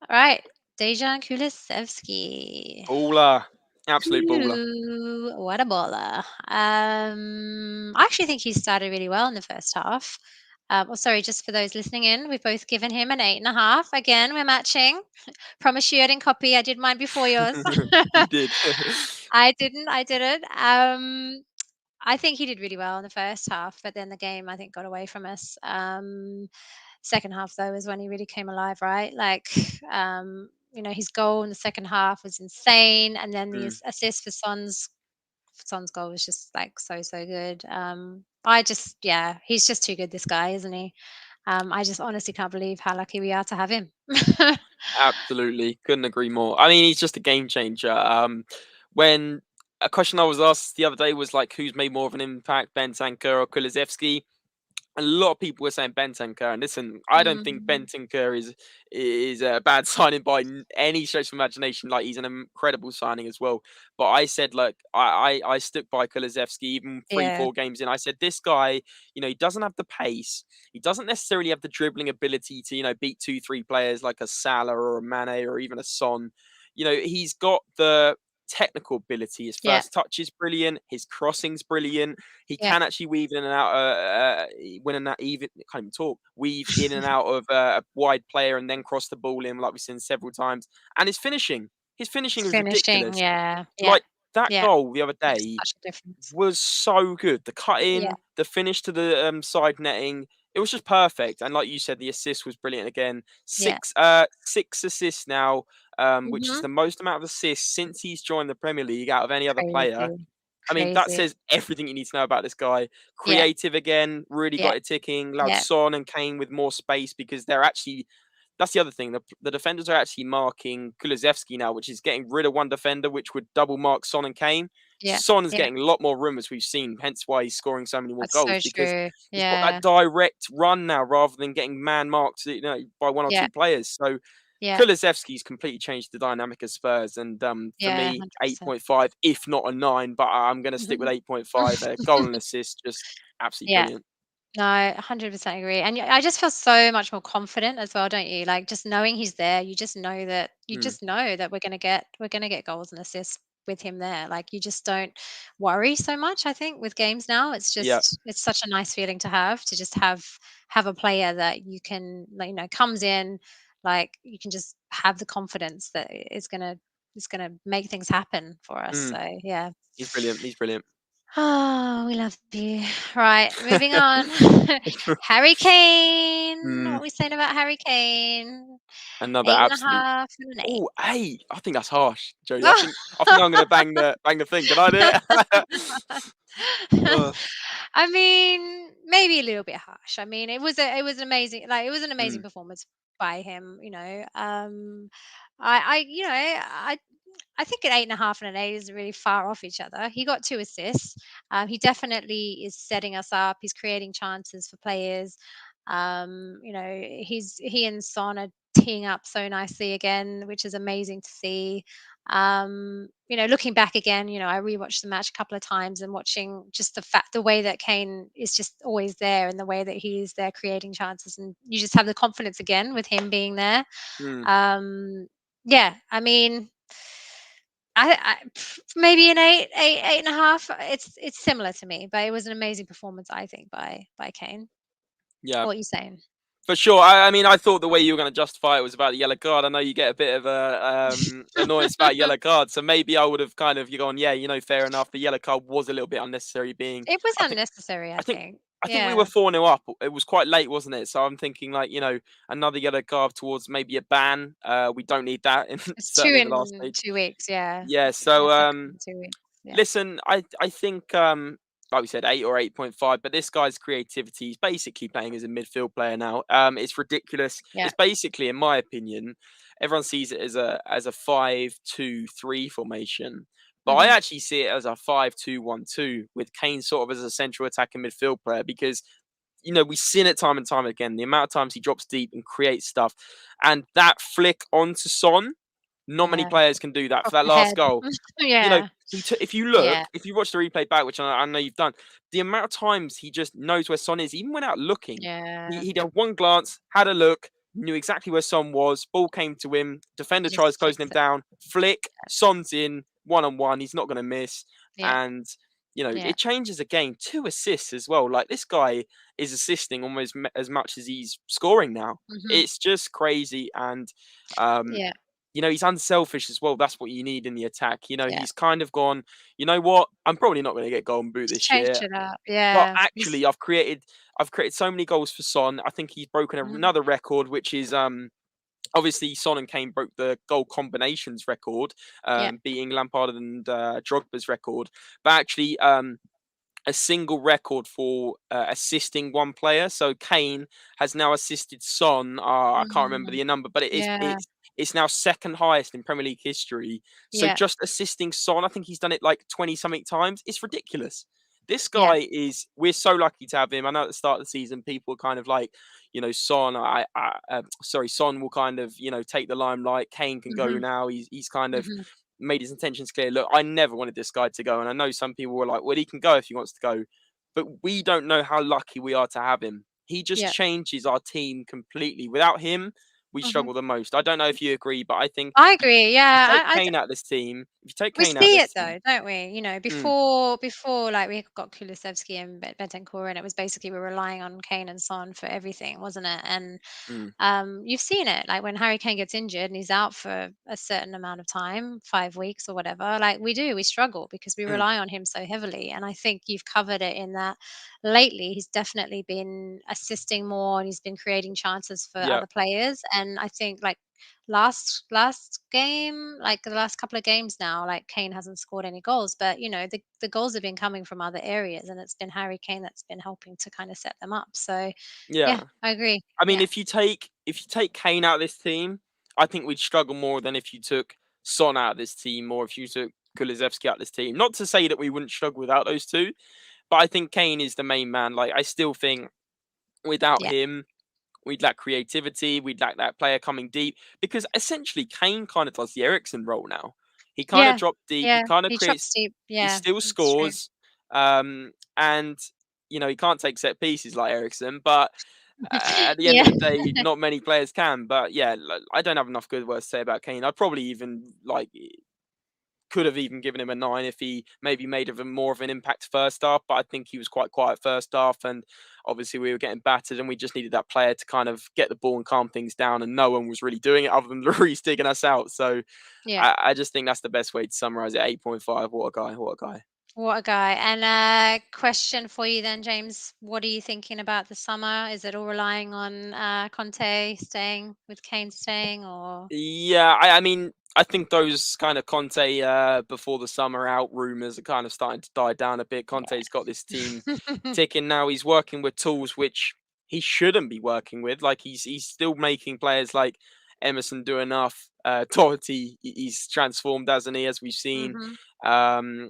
All right, Dejan Kulusevski. Baller. Absolute baller. Ooh, what a baller. I actually think he started really well in the first half. Sorry, just for those listening in, we've both given him an 8.5. Again, we're matching. Promise you I didn't copy. I did mine before yours. You did. I didn't. I didn't. I think he did really well in the first half, but then the game, I think, got away from us. Second half, though, is when he really came alive, right? Like, his goal in the second half was insane, and then the Mm. assist for Son's goal was just like so good. Yeah, he's just too good. This guy, isn't he? I just honestly can't believe how lucky we are to have him. Absolutely. Couldn't agree more. I mean, he's just a game changer. When a question I was asked the other day was like, who's made more of an impact, Bentancur or Kulusevski? A lot of people were saying Bentancur, and listen, I don't think Mm, Bentancur is a bad signing by any stretch of imagination. Like, he's an incredible signing as well. But I said, like, I stuck by Kulusevski even three, yeah, 4 games in. I said, this guy, he doesn't have the pace. He doesn't necessarily have the dribbling ability to, beat 2, 3 players like a Salah or a Mane or even a Son. He's got the technical ability. His yeah, first touch is brilliant. His crossing's brilliant. He yeah. can actually weave in and out, when and that even can't even talk, weave in and out of a wide player and then cross the ball in, like we've seen several times. And his finishing was Finishing, ridiculous. yeah, yeah, Like, that yeah. goal the other Makes day such a difference. was so good. The cut Yeah, in, the finish to the side netting. it was just perfect. And like you said, the assist was brilliant again. Yeah. Six assists now, which is Mhm. the most amount of assists since he's joined the Premier League out of any other player. Crazy. I mean, that Crazy. says everything you need to know about this guy. Yeah. Creative again, really Yeah. got it ticking. Allowed Yeah. Son and Kane with more space because they're actually. That's the other thing. The defenders are actually marking Kulusevski now, which is getting rid of one defender, which would double mark Son and Kane. Yeah. Son is Yeah. getting a lot more room, as we've seen, hence why he's scoring so many more That's goals so because true. he's got that Yeah. direct run now rather than getting man marked, by one or Yeah. two players. So Yeah. Kulusevski's completely changed the dynamic of Spurs, and for Yeah. me, 100%. 8.5, if not a 9, but I'm going to stick with 8.5. Goal and assist, just absolutely Yeah. brilliant. No, 100% agree. And I just feel so much more confident as well, don't you? Like just knowing he's there, you Mm, just know that we're gonna get goals and assists with him there. Like you just don't worry so much, I think, with games now. yeah. It's such a nice feeling to just have a player that you can like, comes in, like you can just have the confidence that it's gonna make things happen for us. Mm, So yeah. he's brilliant. He's brilliant. Oh, we love you. Right, moving on. Harry Kane. What Mm, are we saying about Harry Kane? another Eight and a absolute. half and an 8. Oh, hey, I think that's harsh, Jody. I think I'm gonna bang the thing. Can I do it? Uh, I mean, maybe a little bit harsh. I mean, it was an amazing mm, performance by him. I think an 8.5 and an 8 is really far off each other. He got 2 assists. He definitely is setting us up. He's creating chances for players. He and Son are teeing up so nicely again, which is amazing to see. Looking back again, I rewatched the match a couple of times and watching just the way that Kane is just always there and the way that he is there creating chances, and you just have the confidence again with him being there. mm. Um, yeah, I mean, maybe an 8.5. It's similar to me, but it was an amazing performance, I think, by Kane. Yeah. What are you saying? For sure. I mean, I thought the way you were going to justify it was about the yellow card. I know you get a bit of a annoyance about yellow cards, so maybe I would have kind of you gone, yeah, fair enough. The yellow card was a little bit unnecessary. Being, It was I think, unnecessary, I I think, think. I think we were Yeah. 4-0 up. It was quite late, wasn't it? So I'm thinking like another yellow card towards maybe a ban. We don't need that, in, It's 2 certainly in the last in stage. 2 weeks, yeah. Yeah. It's gonna So affect us in 2 weeks. Yeah. listen, I think like we said, 8 or 8.5, but this guy's creativity is basically playing as a midfield player now. It's ridiculous. Yeah. It's basically, in my opinion, everyone sees it as a 5-2-3 formation. But I Mhm. actually see it as a 5-2-1-2 with Kane sort of as a central attacking midfield player because we've seen it time and time again. The amount of times he drops deep and creates stuff, and that flick onto Son, not many Yeah. players can do that for Off that the last head. goal. You know, Yeah. if you Yeah. look, if you watch the replay back, which I know you've done, the amount of times he just knows where Son is, even without looking. Yeah. He did one glance, had a look, knew exactly where Son was. Ball came to him. Defender He just tries closing flicks him it. down. Flick. Son's in 1-on-1. He's not going to miss. Yeah. And Yeah. it changes the game. 2 assists as well. Like this guy is assisting almost as much as he's scoring now. Mhm. It's just crazy. And um, Yeah. he's unselfish as well. That's what you need in the attack. Yeah. He's kind of gone, you know what? I'm probably not going to get golden boot Just this changed year. it up. But Yeah. actually I've created so many goals for Son. I think he's broken Mhm. another record, which is obviously Son and Kane broke the goal combinations record, Yeah. beating Lampard and Drogba's record. But actually a single record for assisting one player. So Kane has now assisted Son. I can't remember Mm. the number, but it is Yeah. it's now second highest in Premier League history. So Yeah. just assisting Son, I think he's done it like 20 something times. It's ridiculous. This Yeah. guy we're so lucky to have him. I know at the start of the season, people were kind of like, Son, Son will kind of, take the limelight. Kane can go Mhm. now. He's kind of Mhm. made his intentions clear. Look, I never wanted this guy to go, and I know some people were like, "Well, he can go if he wants to go," but we don't know how lucky we are to have him. He just Yeah. changes our team completely. Without him, we Mhm. struggle the most. I don't know if you agree, but I think I agree. if you Yeah, take Kane out of this team, if you take we Kane out of see this it team, though, don't we? You know, mm, before like we got Kulusevski and Bentancur, and it was basically we're relying on Kane and Son for everything, wasn't it? And mm, you've seen it, like when Harry Kane gets injured and he's out for a certain amount of time, 5 weeks or whatever. Like we struggle because we mm, rely on him so heavily. And I think you've covered it in that lately he's definitely been assisting more and he's been creating chances for yeah, other players. And I think like last game, like the last couple of games now, like Kane hasn't scored any goals, but you know the goals have been coming from other areas, and it's been Harry Kane that's been helping to kind of set them up. So yeah, yeah. I agree. I mean, Yeah, if you take Kane out of this team, I think we'd struggle more than if you took Son out of this team or if you took Kulusevski out of this team. Not to say that we wouldn't struggle without those two, but I think Kane is the main man. Like, I still think without yeah, him, we'd lack creativity. We'd lack that player coming deep because essentially Kane kind of does the Eriksen role now. He kind of yeah, dropped deep. He yeah. kind of He chops creates. deep. He Yeah, still that's true. scores, and he can't take set pieces like Eriksen, but at the end Yeah. of the day, not many players can. But yeah, I don't have enough good words to say about Kane. I'd probably even could have even given him a 9 if he maybe made more of an impact first half. But I think he was quite quiet first half, and obviously we were getting battered, and we just needed that player to kind of get the ball and calm things down. And no one was really doing it other than Lloris digging us out. So Yeah. I just think that's the best way to summarize it. 8.5. What a guy! What a guy! What a guy. And question for you then, James. What are you thinking about the summer? Is it all relying on Conte staying, with Kane staying, or Yeah, I mean, I think those kind of Conte before the summer out rumors are kind of starting to die down a bit. Conte's got this team yeah. ticking now. He's working with tools which he shouldn't be working with. Like he's still making players like Emerson do enough. Doherty, he's transformed, hasn't he? As we've seen. hmm And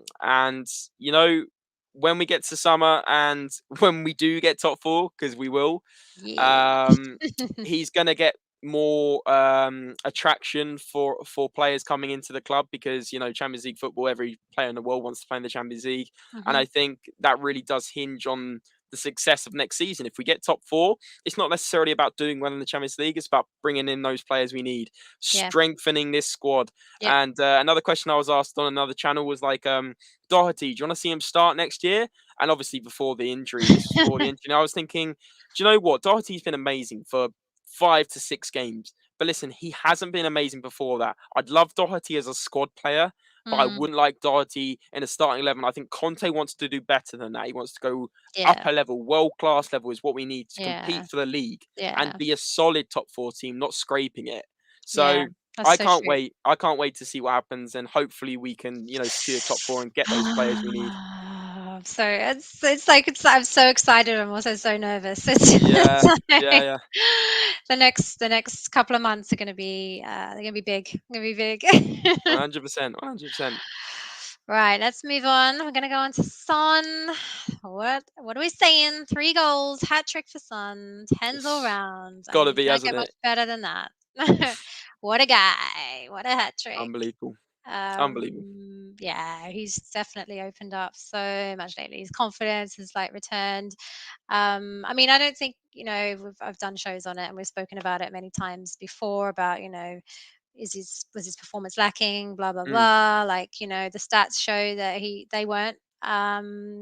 when we get to summer and when we do get top four, because we will, Yeah. um, he's going to get more attraction for players coming into the club because Champions League football, every player in the world wants to play in the Champions League, and hmm I think that really does hinge on the success of next season. If we get top four, it's not necessarily about doing well in the Champions League, it's about bringing in those players we need, Yeah. strengthening this squad. Yeah. And another question I was asked on another channel was like, Doherty, do you want to see him start next year? And obviously before the injury, this was before the injury, and I was thinking, do you know what? Doherty's been amazing for 5 to 6 games. But listen, he hasn't been amazing before that. I'd love Doherty as a squad player, but I Mm, wouldn't like Doherty in a starting 11. I think Conte wants to do better than that. He wants to go yeah. upper level, world class level is what we need to compete Yeah. for the league and Yeah. be a solid top four team, not scraping it. Yeah. So That's I so can't true. wait. I can't wait to see what happens, and hopefully we can, secure top four and get those players we need. So it's like I'm so excited. I'm also so nervous. It's Yeah, yeah, like yeah. the next couple of months are gonna be big. Gonna be big. 100%, 100%. Right, let's move on. We're gonna go on to Son. What are we saying? 3 goals, hat trick for Son, tens all It's round. I mean, gotta you be, can't hasn't get much it? better than that. What a guy! What a hat trick! Unbelievable. Unbelievable. Yeah, he's definitely opened up so much lately. His confidence has like returned. I mean, I don't think I've done shows on it and we've spoken about it many times before about was his performance lacking, blah blah Mm, blah. Like the stats show that they weren't.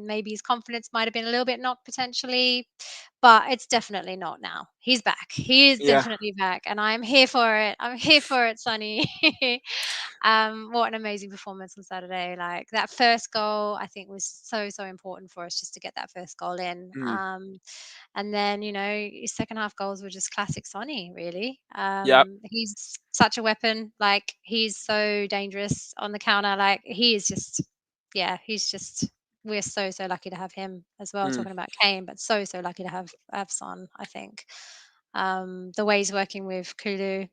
Maybe his confidence might have been a little bit knocked potentially, but it's definitely not now. He's back. He is yeah. definitely back, and I'm here for it. I'm here for it, Sonny. What an amazing performance on Saturday. Like that first goal, I think was so important for us just to get that first goal in. Mm, And then, his second half goals were just classic Sonny, really. yep. He's such a weapon. Like he's so dangerous on the counter. Like he is just, yeah, we're so lucky to have him as well. Mm, Talking about Kane, but so lucky to have Son, I think. The way he's working with Kulu.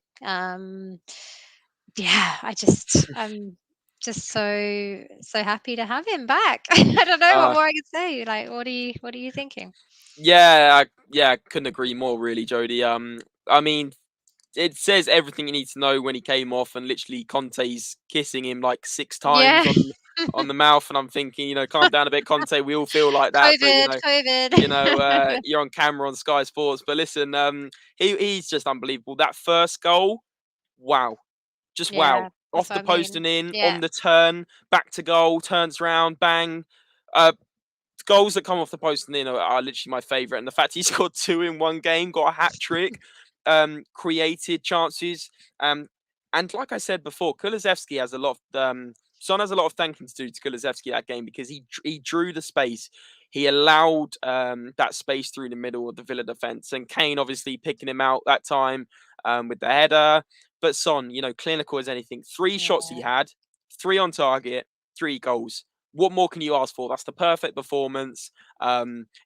Yeah, I'm just so happy to have him back. I don't know what uh, more I could say. Like, what are you thinking? yeah, I couldn't agree more, really, Jody. I mean, it says everything you need to know when he came off, and literally Conte's kissing him like 6 times Yeah. on on the mouth, and I'm thinking, calm down a bit, Conte. We all feel like that, but COVID. you're on camera on Sky Sports. But listen, he's just unbelievable. That first goal, wow, just wow, Yeah, that's off what the I post mean. and in, Yeah, on the turn, back to goal, turns round, bang. Uh, Goals that come off the post and in are literally my favourite. And the fact he scored 2 in one game, got a hat trick, created chances. And like I said before, Kulusevski has a lot of Son has a lot of thanking to do to Kulusevski that game, because he drew the space. He allowed that space through the middle of the Villa defence. And Kane obviously picking him out that time with the header. But Son, clinical as anything. 3 shots he yeah, had, 3 on target, 3 goals. What more can you ask for? That's the perfect performance.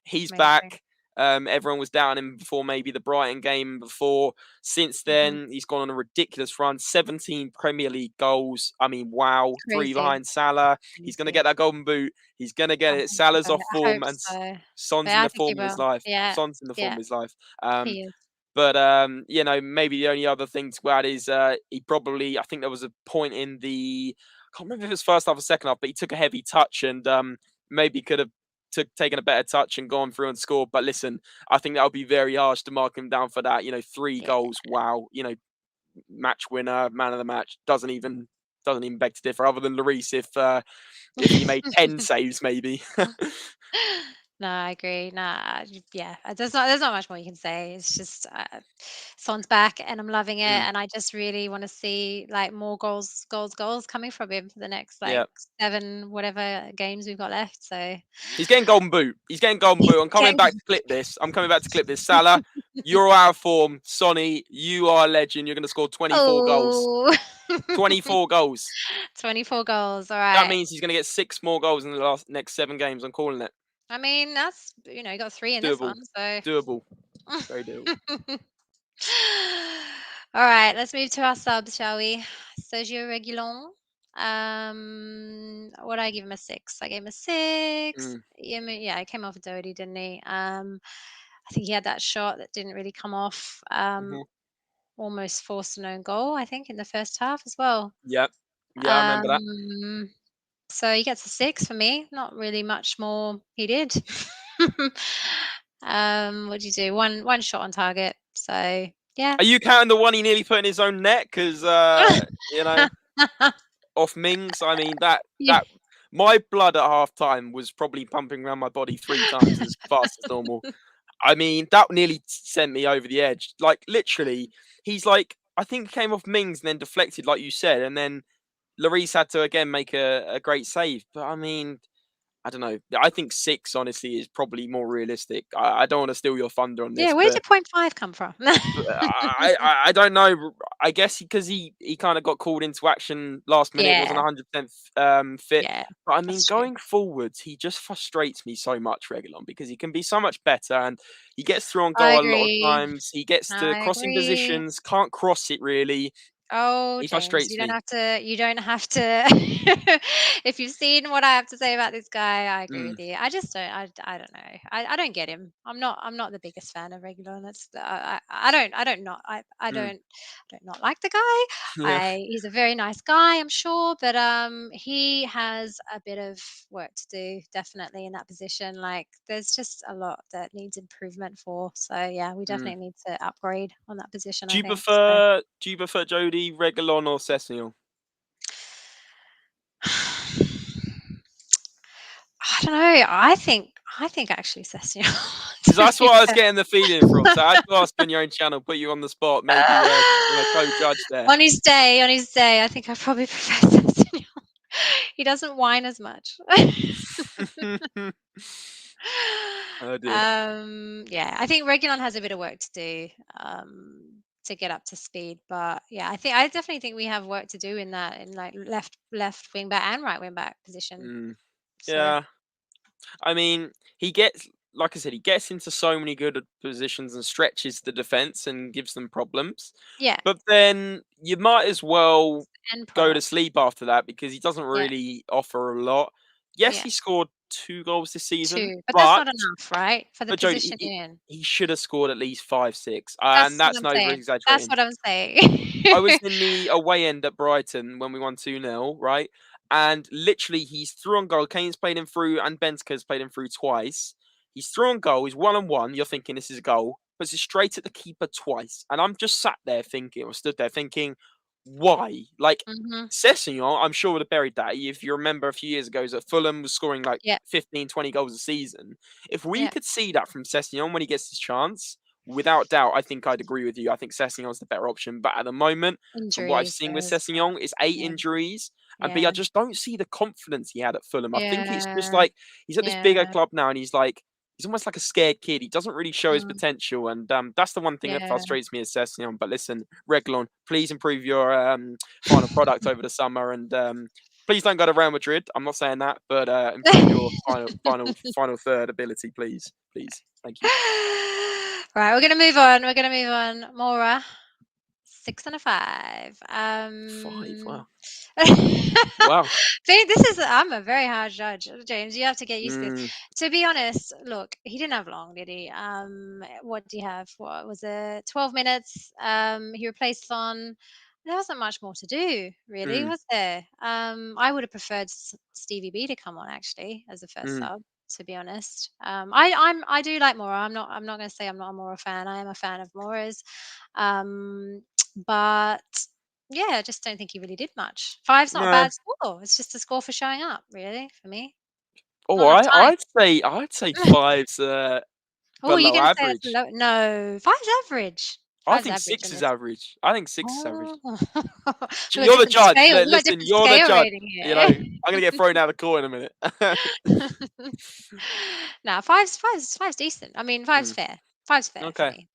He's amazing. back. Everyone was down him before maybe the Brighton game before. Since Hmm. then, he's gone on a ridiculous run. 17 Premier League goals. I mean, wow. 3 Crazy, behind Salah. He's going to crazy. get that golden boot. He's going to get I it. hope so. Salah's off I form, hope and so. But Son's in I the think he form of his will. life. Yeah, Son's in the form yeah, of his life. Um, he is. but maybe the only other thing to add is he probably, I think there was a point in the, I can't remember if it was first half or second half, but he took a heavy touch and maybe could have taken a better touch and gone through and scored. But listen, I think that would be very harsh to mark him down for that. 3 Yeah. goals, wow. Match winner, man of the match, doesn't even beg to differ. Other than Lloris, if he made 10 saves, maybe. No, I agree. Nah, yeah, there's not much more you can say. It's just Son's back, and I'm loving it, Mm, and I just really want to see like more goals, goals, goals coming from him for the next like yeah. 7 whatever games we've got left. So He's getting golden boot. He's getting golden boot. I'm coming back to clip this. Salah, you're out of form. Sonny, you are a legend. You're going to score 24 goals. oh, 24 goals. 24 goals. All That right. means he's going to get 6 more goals in the next 7 games. I'm calling it. I mean, that's you got 3 in this Doable. one, so. Doable. Very doable. All right, let's move to our subs, shall we? Sergio Reguilon. What I give him a 6. I gave him a 6. Mm, Yeah, he came off with Doherty, didn't he? I think he had that shot that didn't really come off. hmm Almost forced an own goal, I think, in the first half as well. Yep. Yeah, I remember that. Um, so he gets a 6 for me. Not really much more he did. What did you do? One shot on target. So yeah. Are you counting the one he nearly put in his own net? Because, off Mings, I mean, Yeah. my blood at half time was probably pumping around my body 3 times as fast as normal. I mean, that nearly sent me over the edge. Like, literally, he's like, I think came off Mings and then deflected, like you said, and then Lloris had to again make a great save. But I mean, I don't know. I think 6, honestly, is probably more realistic. I don't want to steal your thunder on Yeah, this, where but did point 5 come from? I don't know. I guess because he kind of got called into action last minute, wasn't Yeah, 100% fit. yeah, But I mean, that's true. going forwards, he just frustrates me so much, Reguilon, because he can be so much better, and he gets through on I goal a lot of agree. times. He gets to I crossing agree. positions, can't cross it really. Oh, He James, frustrates me. you don't have to if you've seen what I have to say about this guy, I agree Mm, with you. I just I don't know. I don't get him. I'm not the biggest fan of Regular. That's I don't not mm, I don't not like the guy. yeah. He's a very nice guy, I'm sure, but he has a bit of work to do definitely in that position. Like there's just a lot that needs improvement for. So yeah, we Mm. definitely need to upgrade on that position, Do I you think. So prefer do you prefer Jodi, Reguilon, or Sessegnon? I don't know. I think actually Session, Because to that's be what I was fair. getting the feeling from. So I had to ask on your own channel, put you on the spot, maybe co-judge there. On his day, I think I probably prefer Session. He doesn't whine as much. Oh dear. Yeah, I think Regulon has a bit of work to do to get up to speed. But yeah, I definitely think we have work to do in that in like left wing back and right wing back position. Mm, So yeah. I mean, he gets, like I said, he gets into so many good positions and stretches the defense and gives them problems. yeah, But then you might as well end go to product. sleep after that, because he doesn't Yeah, really offer a lot. Yes, yeah. he scored 2 goals this season, 2, but that's but not enough, right? For the Jody, position you're in. he should have scored at least 5, 6, and That's what that's I'm not over saying. That's exaggerating. what I'm saying. I was in the away end at Brighton when we won 2-0, right? and literally he's through on goal. Kane's played him through, and Bentancur's played him through twice. He's through on goal. He's 1-on-1. You're thinking this is a goal, puts it straight at the keeper twice. And I'm just sat there thinking, or stood there thinking, why? Like, Mhm. Sessegnon, I'm sure would have buried that. If you remember a few years ago, that Fulham was scoring like Yeah. 15, 20 goals a season. If we Yeah. could see that from Sessegnon when he gets his chance, without doubt, I think I'd agree with you. I think Sessegnon's the better option. But at the moment, from what I've Injuries seen with as Sessegnon, it's 8 yeah. injuries. And B, I Yeah. just don't see the confidence he had at Fulham. I think it's just Yeah. like he's at this bigger Yeah. club now, and he's almost like a scared kid. He doesn't really show his Mm. potential, and that's the one thing that Yeah. frustrates me as Sessegnon. But listen, Reguilon, please improve your final product over the summer, and please don't go to Real Madrid. I'm not saying that, but improve your final third ability, please, please. Thank you. Right, we're gonna move on. We're gonna move on. Mora, 6 and a 5. 5. Wow. Wow. See, this is I'm a very hard judge, James. You have to get used to this. Mm, To be honest, look, he didn't have long, did he? What do you have? What was it? 12 minutes. He replaced Son. There wasn't much more to do, really, mm, was there? I would have preferred Stevie B to come on actually as a first mm. sub. To be honest, I do like Mora. I'm not going to say I'm not a Mora fan. I am a fan of Mora's, but yeah, I just don't think he really did much. Five's not a No. bad score. It's just a score for showing up, really, for me. Oh, Not enough time. I'd say 5's Oh, you're below gonna say that's average. low? No, five's average. I Five's think average six in is this. average. I think 6 is average. Oh, we got You're the different judge. scale. We got Listen, different you're the scale judge. rating You know, here. I'm gonna get thrown out of the court in a minute. Nah, five's decent. I mean, five's Mm, fair. Five's fair for okay. me.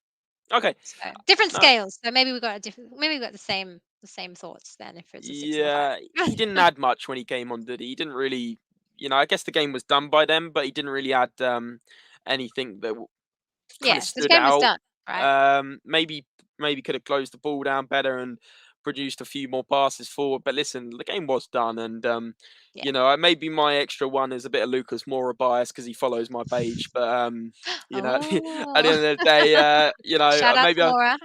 Okay. So different No, scales. So maybe we got a different. Maybe we got the same thoughts then. If it's a 6 and a yeah, he 5. didn't add much when he came on, did he? He didn't really, I guess the game was done by them, but he didn't really add anything that kind of Yeah, this stood game was out. done, right? Maybe could have closed the ball down better and produced a few more passes forward. But listen, the game was done, and Yeah. maybe my extra one is a bit of Lucas Moura bias because he follows my page. But at the end Oh, of the day, shout out to Maura.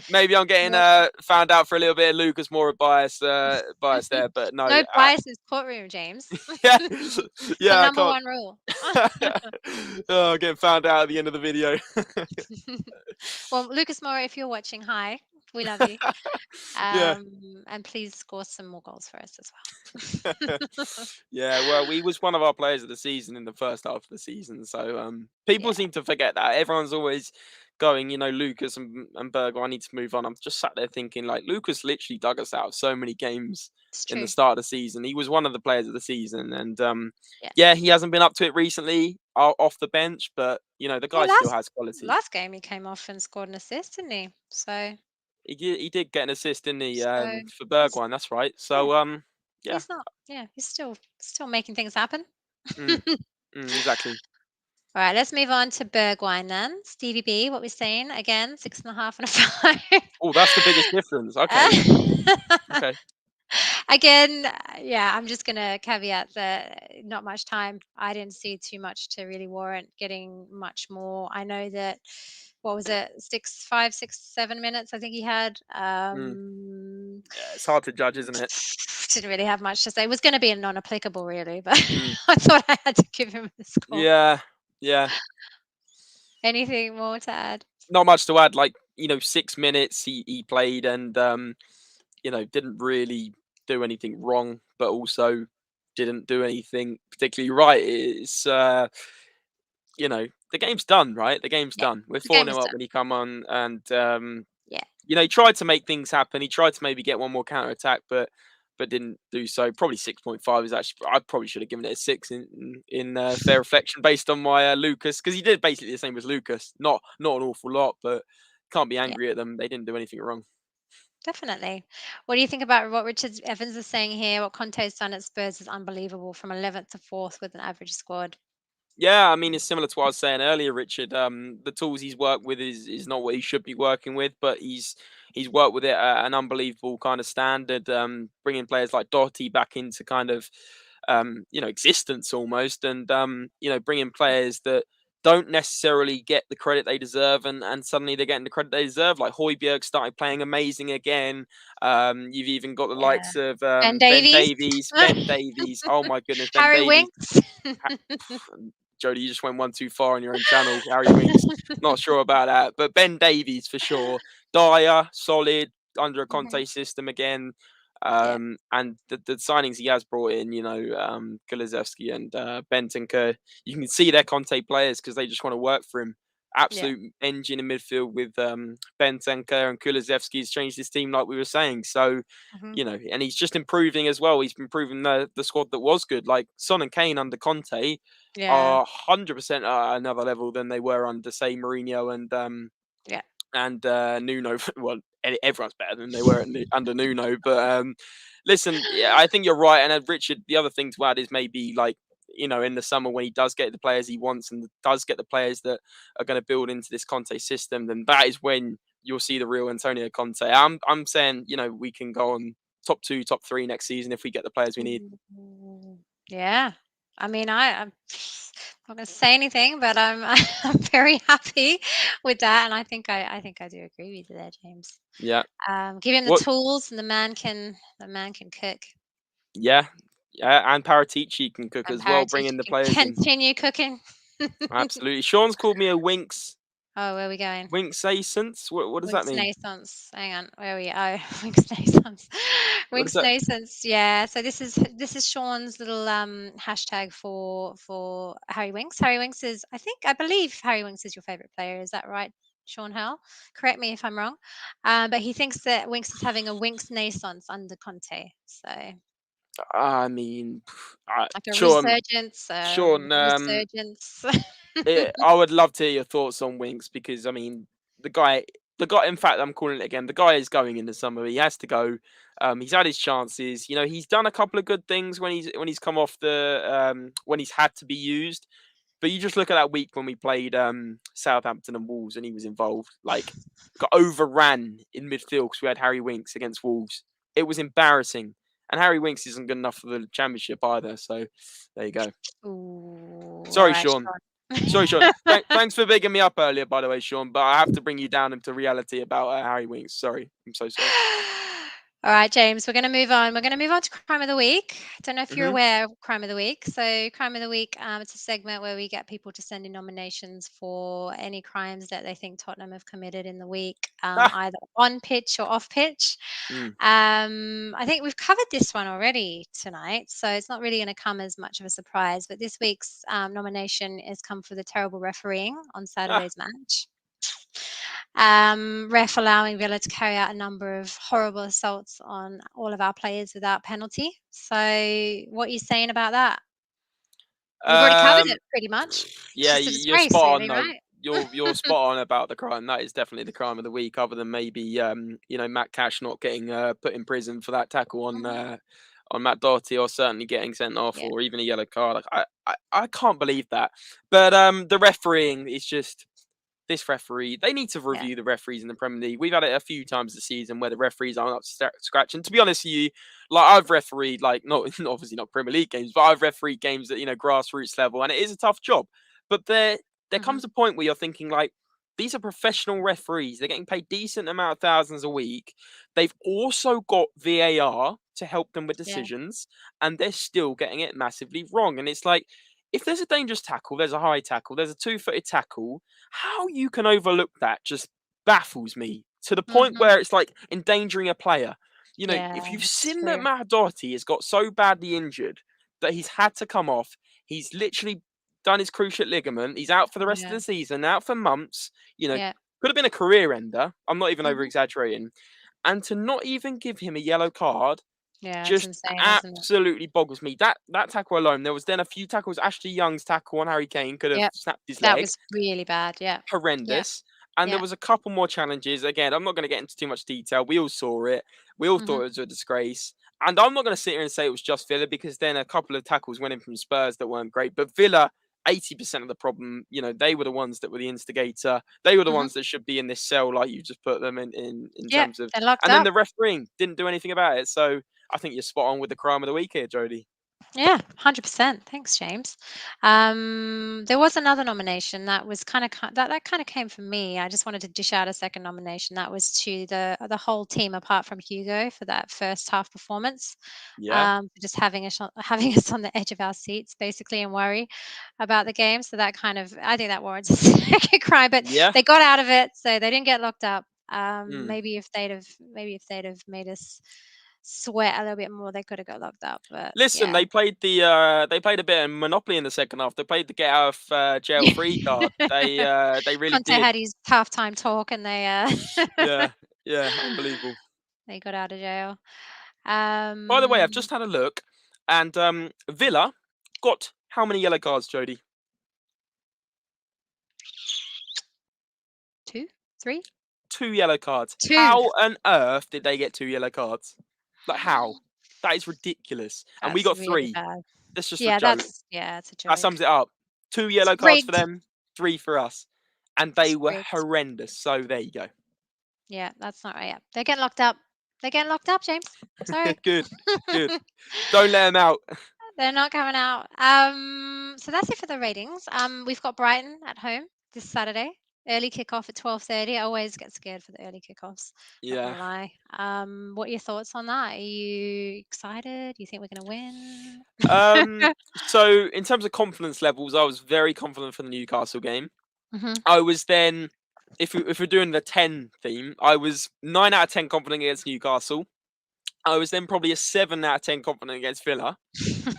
maybe I'm getting Nope. found out for a little bit of Lucas Moura bias there. But no, No bias in this courtroom, James. yeah, The yeah, I number can't. one rule. Oh, getting found out at the end of the video. Well, Lucas Moura, if you're watching, hi. We love you. Yeah. And please score some more goals for us as well. Yeah, well, he was one of our players of the season in the first half of the season. So people Yeah. seem to forget that. Everyone's always going, Lucas and Berger, I need to move on. I'm just sat there thinking, like, Lucas literally dug us out of so many games It's in the true. start of the season. He was one of the players of the season. And Yeah. yeah, he hasn't been up to it recently off the bench, but, the Well, guy still has quality. last game he came off and scored an assist, didn't he? So He did get an assist, didn't he, so for he's Bergwijn? That's right. yeah, So, yeah. he's not he's still making things happen. Mm, exactly. All right, let's move on to Bergwijn then. Stevie B, what we're saying again, 6.5 and a 5. Oh, that's the biggest difference. Okay. Okay. Again, yeah, I'm just gonna caveat that not much time. I didn't see too much to really warrant getting much more. I know that what was it, 5, 6, 7 minutes? I think he had. Mm. Yeah, it's hard to judge, isn't it? Didn't really have much to say. It was going to be a non-applicable, really, but Mm. I thought I had to give him a score. Yeah, yeah. Anything more to add? Not much to add. Like 6 minutes he played, and didn't really do anything wrong, but also didn't do anything particularly right. It's the game's done, right? The game's Yeah, done. We're the game 4-0 was up done. when he come on, and Yeah, he tried to make things happen. He tried to maybe get one more counter attack, but didn't do so. Probably 6.5 is actually. I probably should have given it a 6 in fair reflection based on my Lucas, because he did basically the same as Lucas. Not an awful lot, but can't be yeah, angry at them. They didn't do anything wrong. definitely. What do you think about what Richard Evans is saying here? What Conte's done at Spurs is unbelievable, from 11th to 4th with an average squad. Yeah, I mean, it's similar to what I was saying earlier, Richard. The tools he's worked with is not what he should be working with, but he's worked with it at an unbelievable kind of standard. Bringing players like Doherty back into kind of existence almost, and bringing players that don't necessarily get the credit they deserve, and suddenly they're getting the credit they deserve. Like Højbjerg started playing amazing again. You've even got the Yeah. likes of And Ben Davies. Davies. Ben Davies. Oh my goodness, Ben Harry Davies. Winks. Jodi, you just went one too far on your own channel. Harry Winks, not sure about that. But Ben Davies for sure. Dier, solid, under a Conte system again. Yeah. And the signings he has brought in, Kulusevski and Bentancur, you can see they're Conte players because they just want to work for him. Yeah. Absolute engine in midfield with Bentancur and Kulusevski has changed his team, like we were saying. So, Mhm. and he's just improving as well. He's improving the squad that was good. Like Son and Kane under Conte Yeah. are 100% at another level than they were under, say, Mourinho Yeah. and Nuno. Well, everyone's better than they were under Nuno. But listen, yeah, I think you're right. And Richard, the other thing to add is maybe like, in the summer when he does get the players he wants and does get the players that are going to build into this Conte system, then that is when you'll see the real Antonio Conte. I'm saying, we can go on top 2, top 3 next season if we get the players we need. Yeah. I mean, I'm not going to say anything, but I'm I'm very happy with that, and I think I do agree with you there, James. Yeah. Give him the What? tools, and the man can cook, Yeah. Yeah. And Paratici can cook and as well, Paratici bringing the can players in. continue cooking. Absolutely. Sean's called me a Winks. Oh, where are we going? Winks Ascents? What does that Winks mean? Naissance. Hang on, where are we? Oh, Winks Naissance. What does Winks that? Naissance. Yeah. So this is Sean's little hashtag for Harry Winks. Harry Winks is, I believe Harry Winks is your favorite player. Is that right, Sean Hell? Correct me if I'm wrong. But he thinks that Winks is having a Winks Naissance under Conte. So I mean, like a Sean, resurgence, Sean, resurgence. I would love to hear your thoughts on Winks because I mean, the guy. In fact, I'm calling it again. The guy is going in the summer. He has to go. He's had his chances. He's done a couple of good things when he's come off when he's had to be used. But you just look at that week when we played Southampton and Wolves, and he was involved. Like, got overran in midfield because we had Harry Winks against Wolves. It was embarrassing. And Harry Winks isn't good enough for the Championship either. So there you go. Ooh, all Sorry, right, Sean. Sean. Sorry, Sean. Thanks for bigging me up earlier, by the way, Sean. But I have to bring you down into reality about Harry Winks. Sorry, I'm so sorry. All right, James, we're going to move on. We're going to move on to Crime of the Week. I don't know if you're Hmm. aware of Crime of the Week. So, Crime of the Week, it's a segment where we get people to send in nominations for any crimes that they think Tottenham have committed in the week, Ah. either on pitch or off pitch. Mm. I think we've covered this one already tonight, so it's not really going to come as much of a surprise. But this week's nomination has come for the terrible refereeing on Ah. Saturday's match. Ref allowing Villa to carry out a number of horrible assaults on all of our players without penalty. So, what are you saying about that? We've already covered Um. it pretty much. It's Yeah, just a you're disgrace, spot on really, though. right? You're spot on about the crime. That is definitely the crime of the week, other than maybe Matt Cash not getting put in prison for that tackle Mhm. on Matt Doherty, or certainly getting sent off, Yeah. or even a yellow card. Like, I can't believe that. But the refereeing is just this referee. They need to Yeah. review the referees in the Premier League. We've had it a few times this season where the referees aren't up to scratch. And to be honest with you, like I've refereed like not obviously not Premier League games, but I've refereed games at grassroots level, and it is a tough job. But there Mhm. comes a point where you're thinking like, these are professional referees. They're getting paid decent amount of thousands a week. They've also got VAR to help them with Yeah. decisions, and they're still getting it massively wrong. And it's like, if there's a dangerous tackle, there's a high tackle, there's a two-footed tackle, how you can overlook that just baffles me to the point Mhm. where it's like endangering a player. Yeah, If you've it's seen that true. Matt Doherty has got so badly injured that he's had to come off, he's literally done his cruciate ligament, he's out for the rest of Yeah. the season, out for months, Yeah. could have been a career ender. I'm not even over Mhm. exaggerating. And to not even give him a yellow card Yeah, it's just insane, isn't it? absolutely boggles me. That tackle alone, there was then a few tackles. Ashley Young's tackle on Harry Kane could have Yep. snapped his That leg. was really bad. Yeah. Yeah. Horrendous. And there Yeah. was a couple more challenges. Again, I'm not going to get into too much detail. We all saw it. We all thought Mhm. it was a disgrace. And I'm not going to sit here and say it was just Villa, because then a couple of tackles went in from Spurs that weren't great. But Villa, 80% of the problem, they were the ones that were the instigator. They were the Mhm. ones that should be in this cell, like you just put them in Yeah, terms of. they're locked And then up. the refereeing didn't do anything about it. So I think you're spot on with the crime of the week here, Jodi. Yeah, 100%. Thanks, James. There was another nomination that was that kind of came from me. I just wanted to dish out a second nomination. That was to the whole team apart from Hugo for that first half performance. Yeah. For just having us on the edge of our seats, basically, and worry about the game. So that I think that warrants a second cry. But Yeah. they got out of it, so they didn't get locked up. Mm. Maybe if they'd have made us sweat a little bit more, they could have got locked up. But Listen, yeah. they played they played a bit of Monopoly in the second half. They played the get out of jail free card. They really Conte did. had his halftime talk, and Yeah, yeah, unbelievable. they got out of jail. By the way, I've Um, just had a look, and Villa got how many yellow cards, Jody? 2, 3, 2 yellow cards. 2. How on earth did they get 2 yellow cards? Like how? That is ridiculous. And we That's got really 3. bad. That's just a Yeah, joke. it's a That joke. sums it up. 2 It's yellow cards for rigged. them, 3 for us, and they It's were rigged. horrendous. So there you go. Yeah, that's not right. Yeah, they're getting locked up. They're getting locked up, James. Sorry. Good, good. Don't let them out. They're not coming out. So that's it for the ratings. We've got Brighton at home this Saturday. Early kickoff at 12:30. I always get scared for the early kickoffs. Not Yeah. gonna lie. What are your thoughts on that? Are you excited? You think we're gonna win? So in terms of confidence levels, I was very confident for the Newcastle game. hmm I was then, if we're doing the 10 theme, I was 9 out of 10 confident against Newcastle. I was then probably a 7 out of 10 confident against Villa.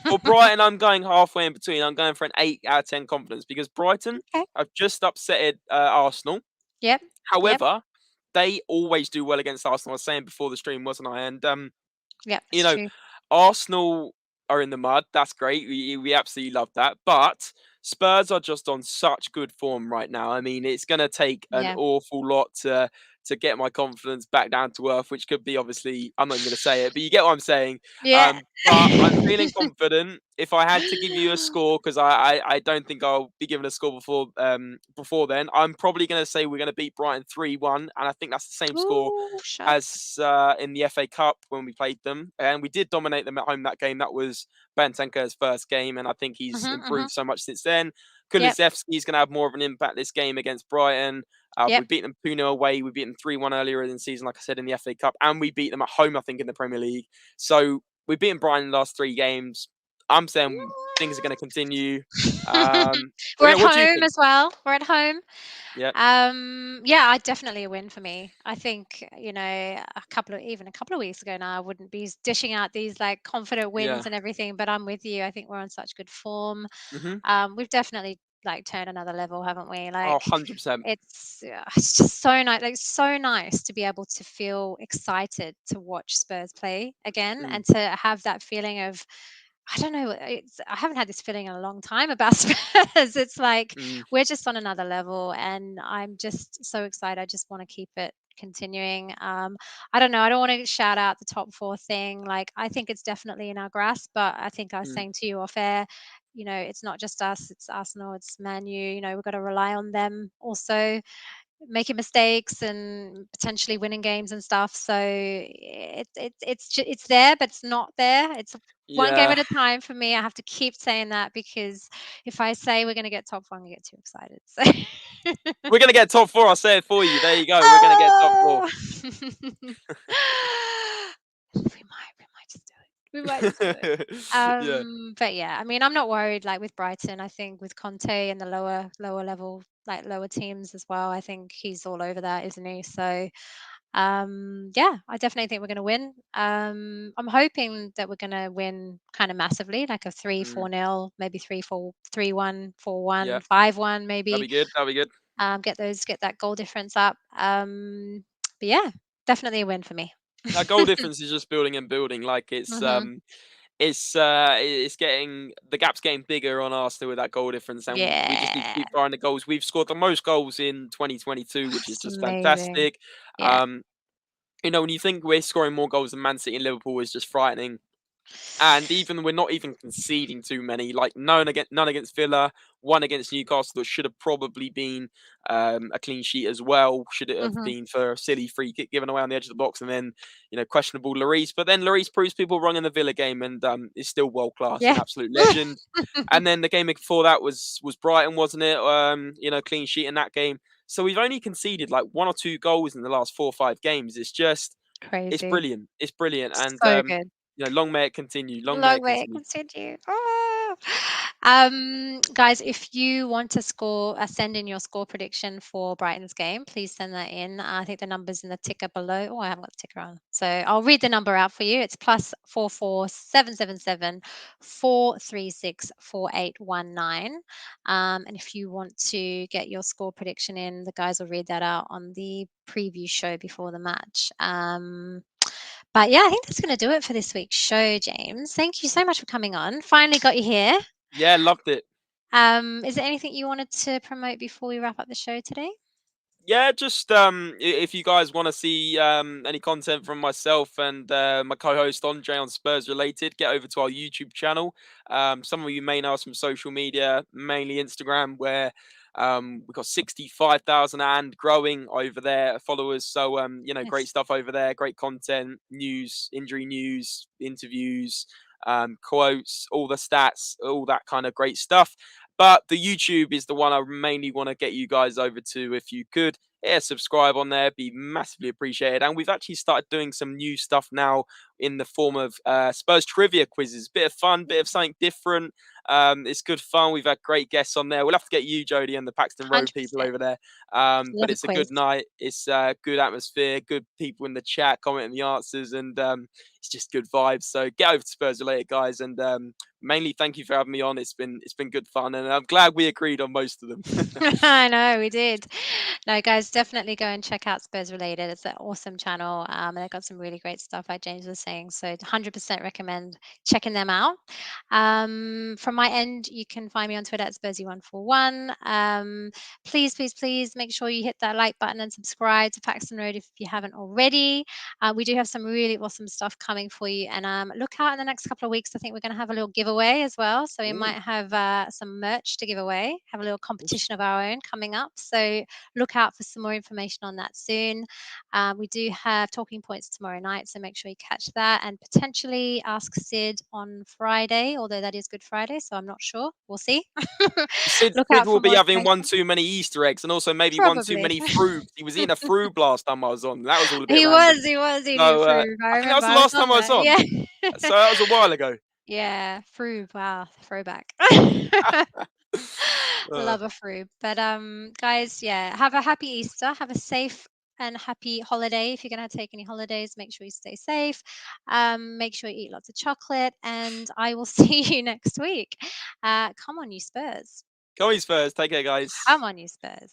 For Brighton, I'm going halfway in between. I'm going for an 8 out of 10 confidence because Brighton Okay. have just upsetted Arsenal. Yep. Yep. However, they always do well against Arsenal. I was saying before the stream, wasn't I? And Yep. you It's know, true. Arsenal are in the mud. That's great. We absolutely love that. But Spurs are just on such good form right now. I mean, it's going to take an Yeah. awful lot to get my confidence back down to earth, which could be obviously, I'm not even going to say it, but you get what I'm saying. Yeah. But I'm feeling confident. If I had to give you a score, because I don't think I'll be given a score before then, I'm probably going to say we're going to beat Brighton 3-1, and I think that's the same score Ooh, shock. as in the FA Cup when we played them, and we did dominate them at home that game. That was Bentancur's first game, and I think he's hmm improved so much since then. Yep. Kulusevski's going to have more of an impact this game against Brighton. We Yep. beat them 2-0 away. We beat them 3-1 earlier in the season, like I said, in the FA Cup, and we beat them at home, I think, in the Premier League. So we've beaten Brighton in the last 3 games. I'm saying things are going to continue. But We're yeah, at what do you home think? as well. We're at home. Yeah. Yeah, definitely a win for me. I think, even a couple of weeks ago now, I wouldn't be dishing out these like confident Yeah. wins and everything, but I'm with you. I think we're on such good form. hmm We've definitely like turned another level, haven't we? Oh, Like 100%. it's just so nice, like so nice to be able to feel excited to watch Spurs play again Mm, and to have that feeling of I don't know. I haven't had this feeling in a long time about Spurs. It's like mm, we're just on another level, and I'm just so excited. I just want to keep it continuing. I don't know. I don't want to shout out the top four thing. Like I think it's definitely in our grasp, but I think I was mm. saying to you off air. It's not just us. It's Arsenal. It's Man U. We've got to rely on them also making mistakes and potentially winning games and stuff. So it's there, but it's not there. It's one game Yeah. at a time for me. I have to keep saying that because if I say we're going to get top four, I'm going to get too excited. So. We're gonna get top 4. I'll say it for you. There you go. We're gonna get top 4. Oh! we might just do it. We might just do it. Yeah. But yeah, I mean, I'm not worried. Like with Brighton, I think with Conte and the lower level, like lower teams as well. I think he's all over that, isn't he? So, yeah, I definitely think we're going to win. I'm hoping that we're going to win kind of massively, like a 3 Mm, 4 nil, maybe 3-4, 3-1, yeah. 4-1, 5-1, That'll maybe. be good. That'll be good. Get that goal difference up. But yeah, definitely a win for me. That goal difference is just building and building. Like hmm it's getting the gap's getting bigger on Arsenal with that goal difference, and we just need to Yeah, keep firing the goals. We've scored the most goals in 2022, which is it's just amazing. fantastic. Yeah. Um, when you think we're scoring more goals than Man City and Liverpool is just frightening. And even we're not even conceding too many. Like none against Villa, one against Newcastle that should have probably been a clean sheet as well. Should it have Mhm. been for a silly free kick given away on the edge of the box, and then questionable Lloris. But then Lloris proves people wrong in the Villa game, and is still world class, an Yeah. absolute legend. And then the game before that was Brighton, wasn't it? Clean sheet in that game. So we've only conceded like 1 or 2 goals in the last 4 or 5 games. It's Crazy. brilliant. It's brilliant, and So good. long may it continue. Long may Long it way it continue. continue. Oh. Guys, if you want to send in your score prediction for Brighton's game, please send that in. I think the number's in the ticker below. Oh, I haven't got the ticker on. So I'll read the number out for you. It's +44 777 436 4819. And if you want to get your score prediction in, the guys will read that out on the preview show before the match. But yeah, I think that's going to do it for this week's show, James. Thank you so much for coming on. Finally got you here. Yeah, loved it. Is there anything you wanted to promote before we wrap up the show today? Yeah, just if you guys want to see any content from myself and my co-host Andre on Spurs related, get over to our YouTube channel. Some of you may know us from social media, mainly Instagram, where we've got 65,000 and growing over there followers. So great Yes. stuff over there, great content, news, injury news, interviews, quotes, all the stats, all that kind of great stuff. But the YouTube is the one I mainly want to get you guys over to. If you could, subscribe on there, be massively appreciated. And we've actually started doing some new stuff now in the form of Spurs trivia quizzes. Bit of fun, bit of something different. It's good fun. We've had great guests on there. We'll have to get you, Jodi, and the Paxton Road people 100%. over there. But Love a it's a good quiz. night. It's good atmosphere, good people in the chat commenting the answers, and it's just good vibes. So get over to Spurs related, guys, and mainly thank you for having me on. It's been good fun, and I'm glad we agreed on most of them. I know we did. No, guys, definitely go and check out Spurs Related. It's an awesome channel. And they've got some really great stuff, like James was saying. So 100% recommend checking them out. From my end, you can find me on Twitter at Spursy141. Please, please, please make sure you hit that like button and subscribe to Paxton Road if you haven't already. We do have some really awesome stuff coming for you. And look out in the next couple of weeks. I think we're going to have a little giveaway as well. So we might have some merch to give away, have a little competition of our own coming up. So look out for some more information on that soon. We do have talking points tomorrow night. So make sure you catch that and potentially ask Sid on Friday, although that is Good Friday. So I'm not sure. We'll see. Sid Look out will for be more having one information. too many Easter eggs, and also maybe one too Probably. many frubes. He was eating a frube last time I was on. That was all a bit He random. was eating So fruit. I I think that was remember the I was last on time I was that. on. Yeah. So that was a while ago. Yeah, fruit. Wow, throwback. Uh, Love a fruit. But guys, yeah, have a happy Easter. Have a safe and happy holiday. If you're gonna take any holidays, make sure you stay safe. Make sure you eat lots of chocolate, and I will see you next week. Come on, you Spurs. Go on, Spurs. Take care, guys. Come on, you Spurs.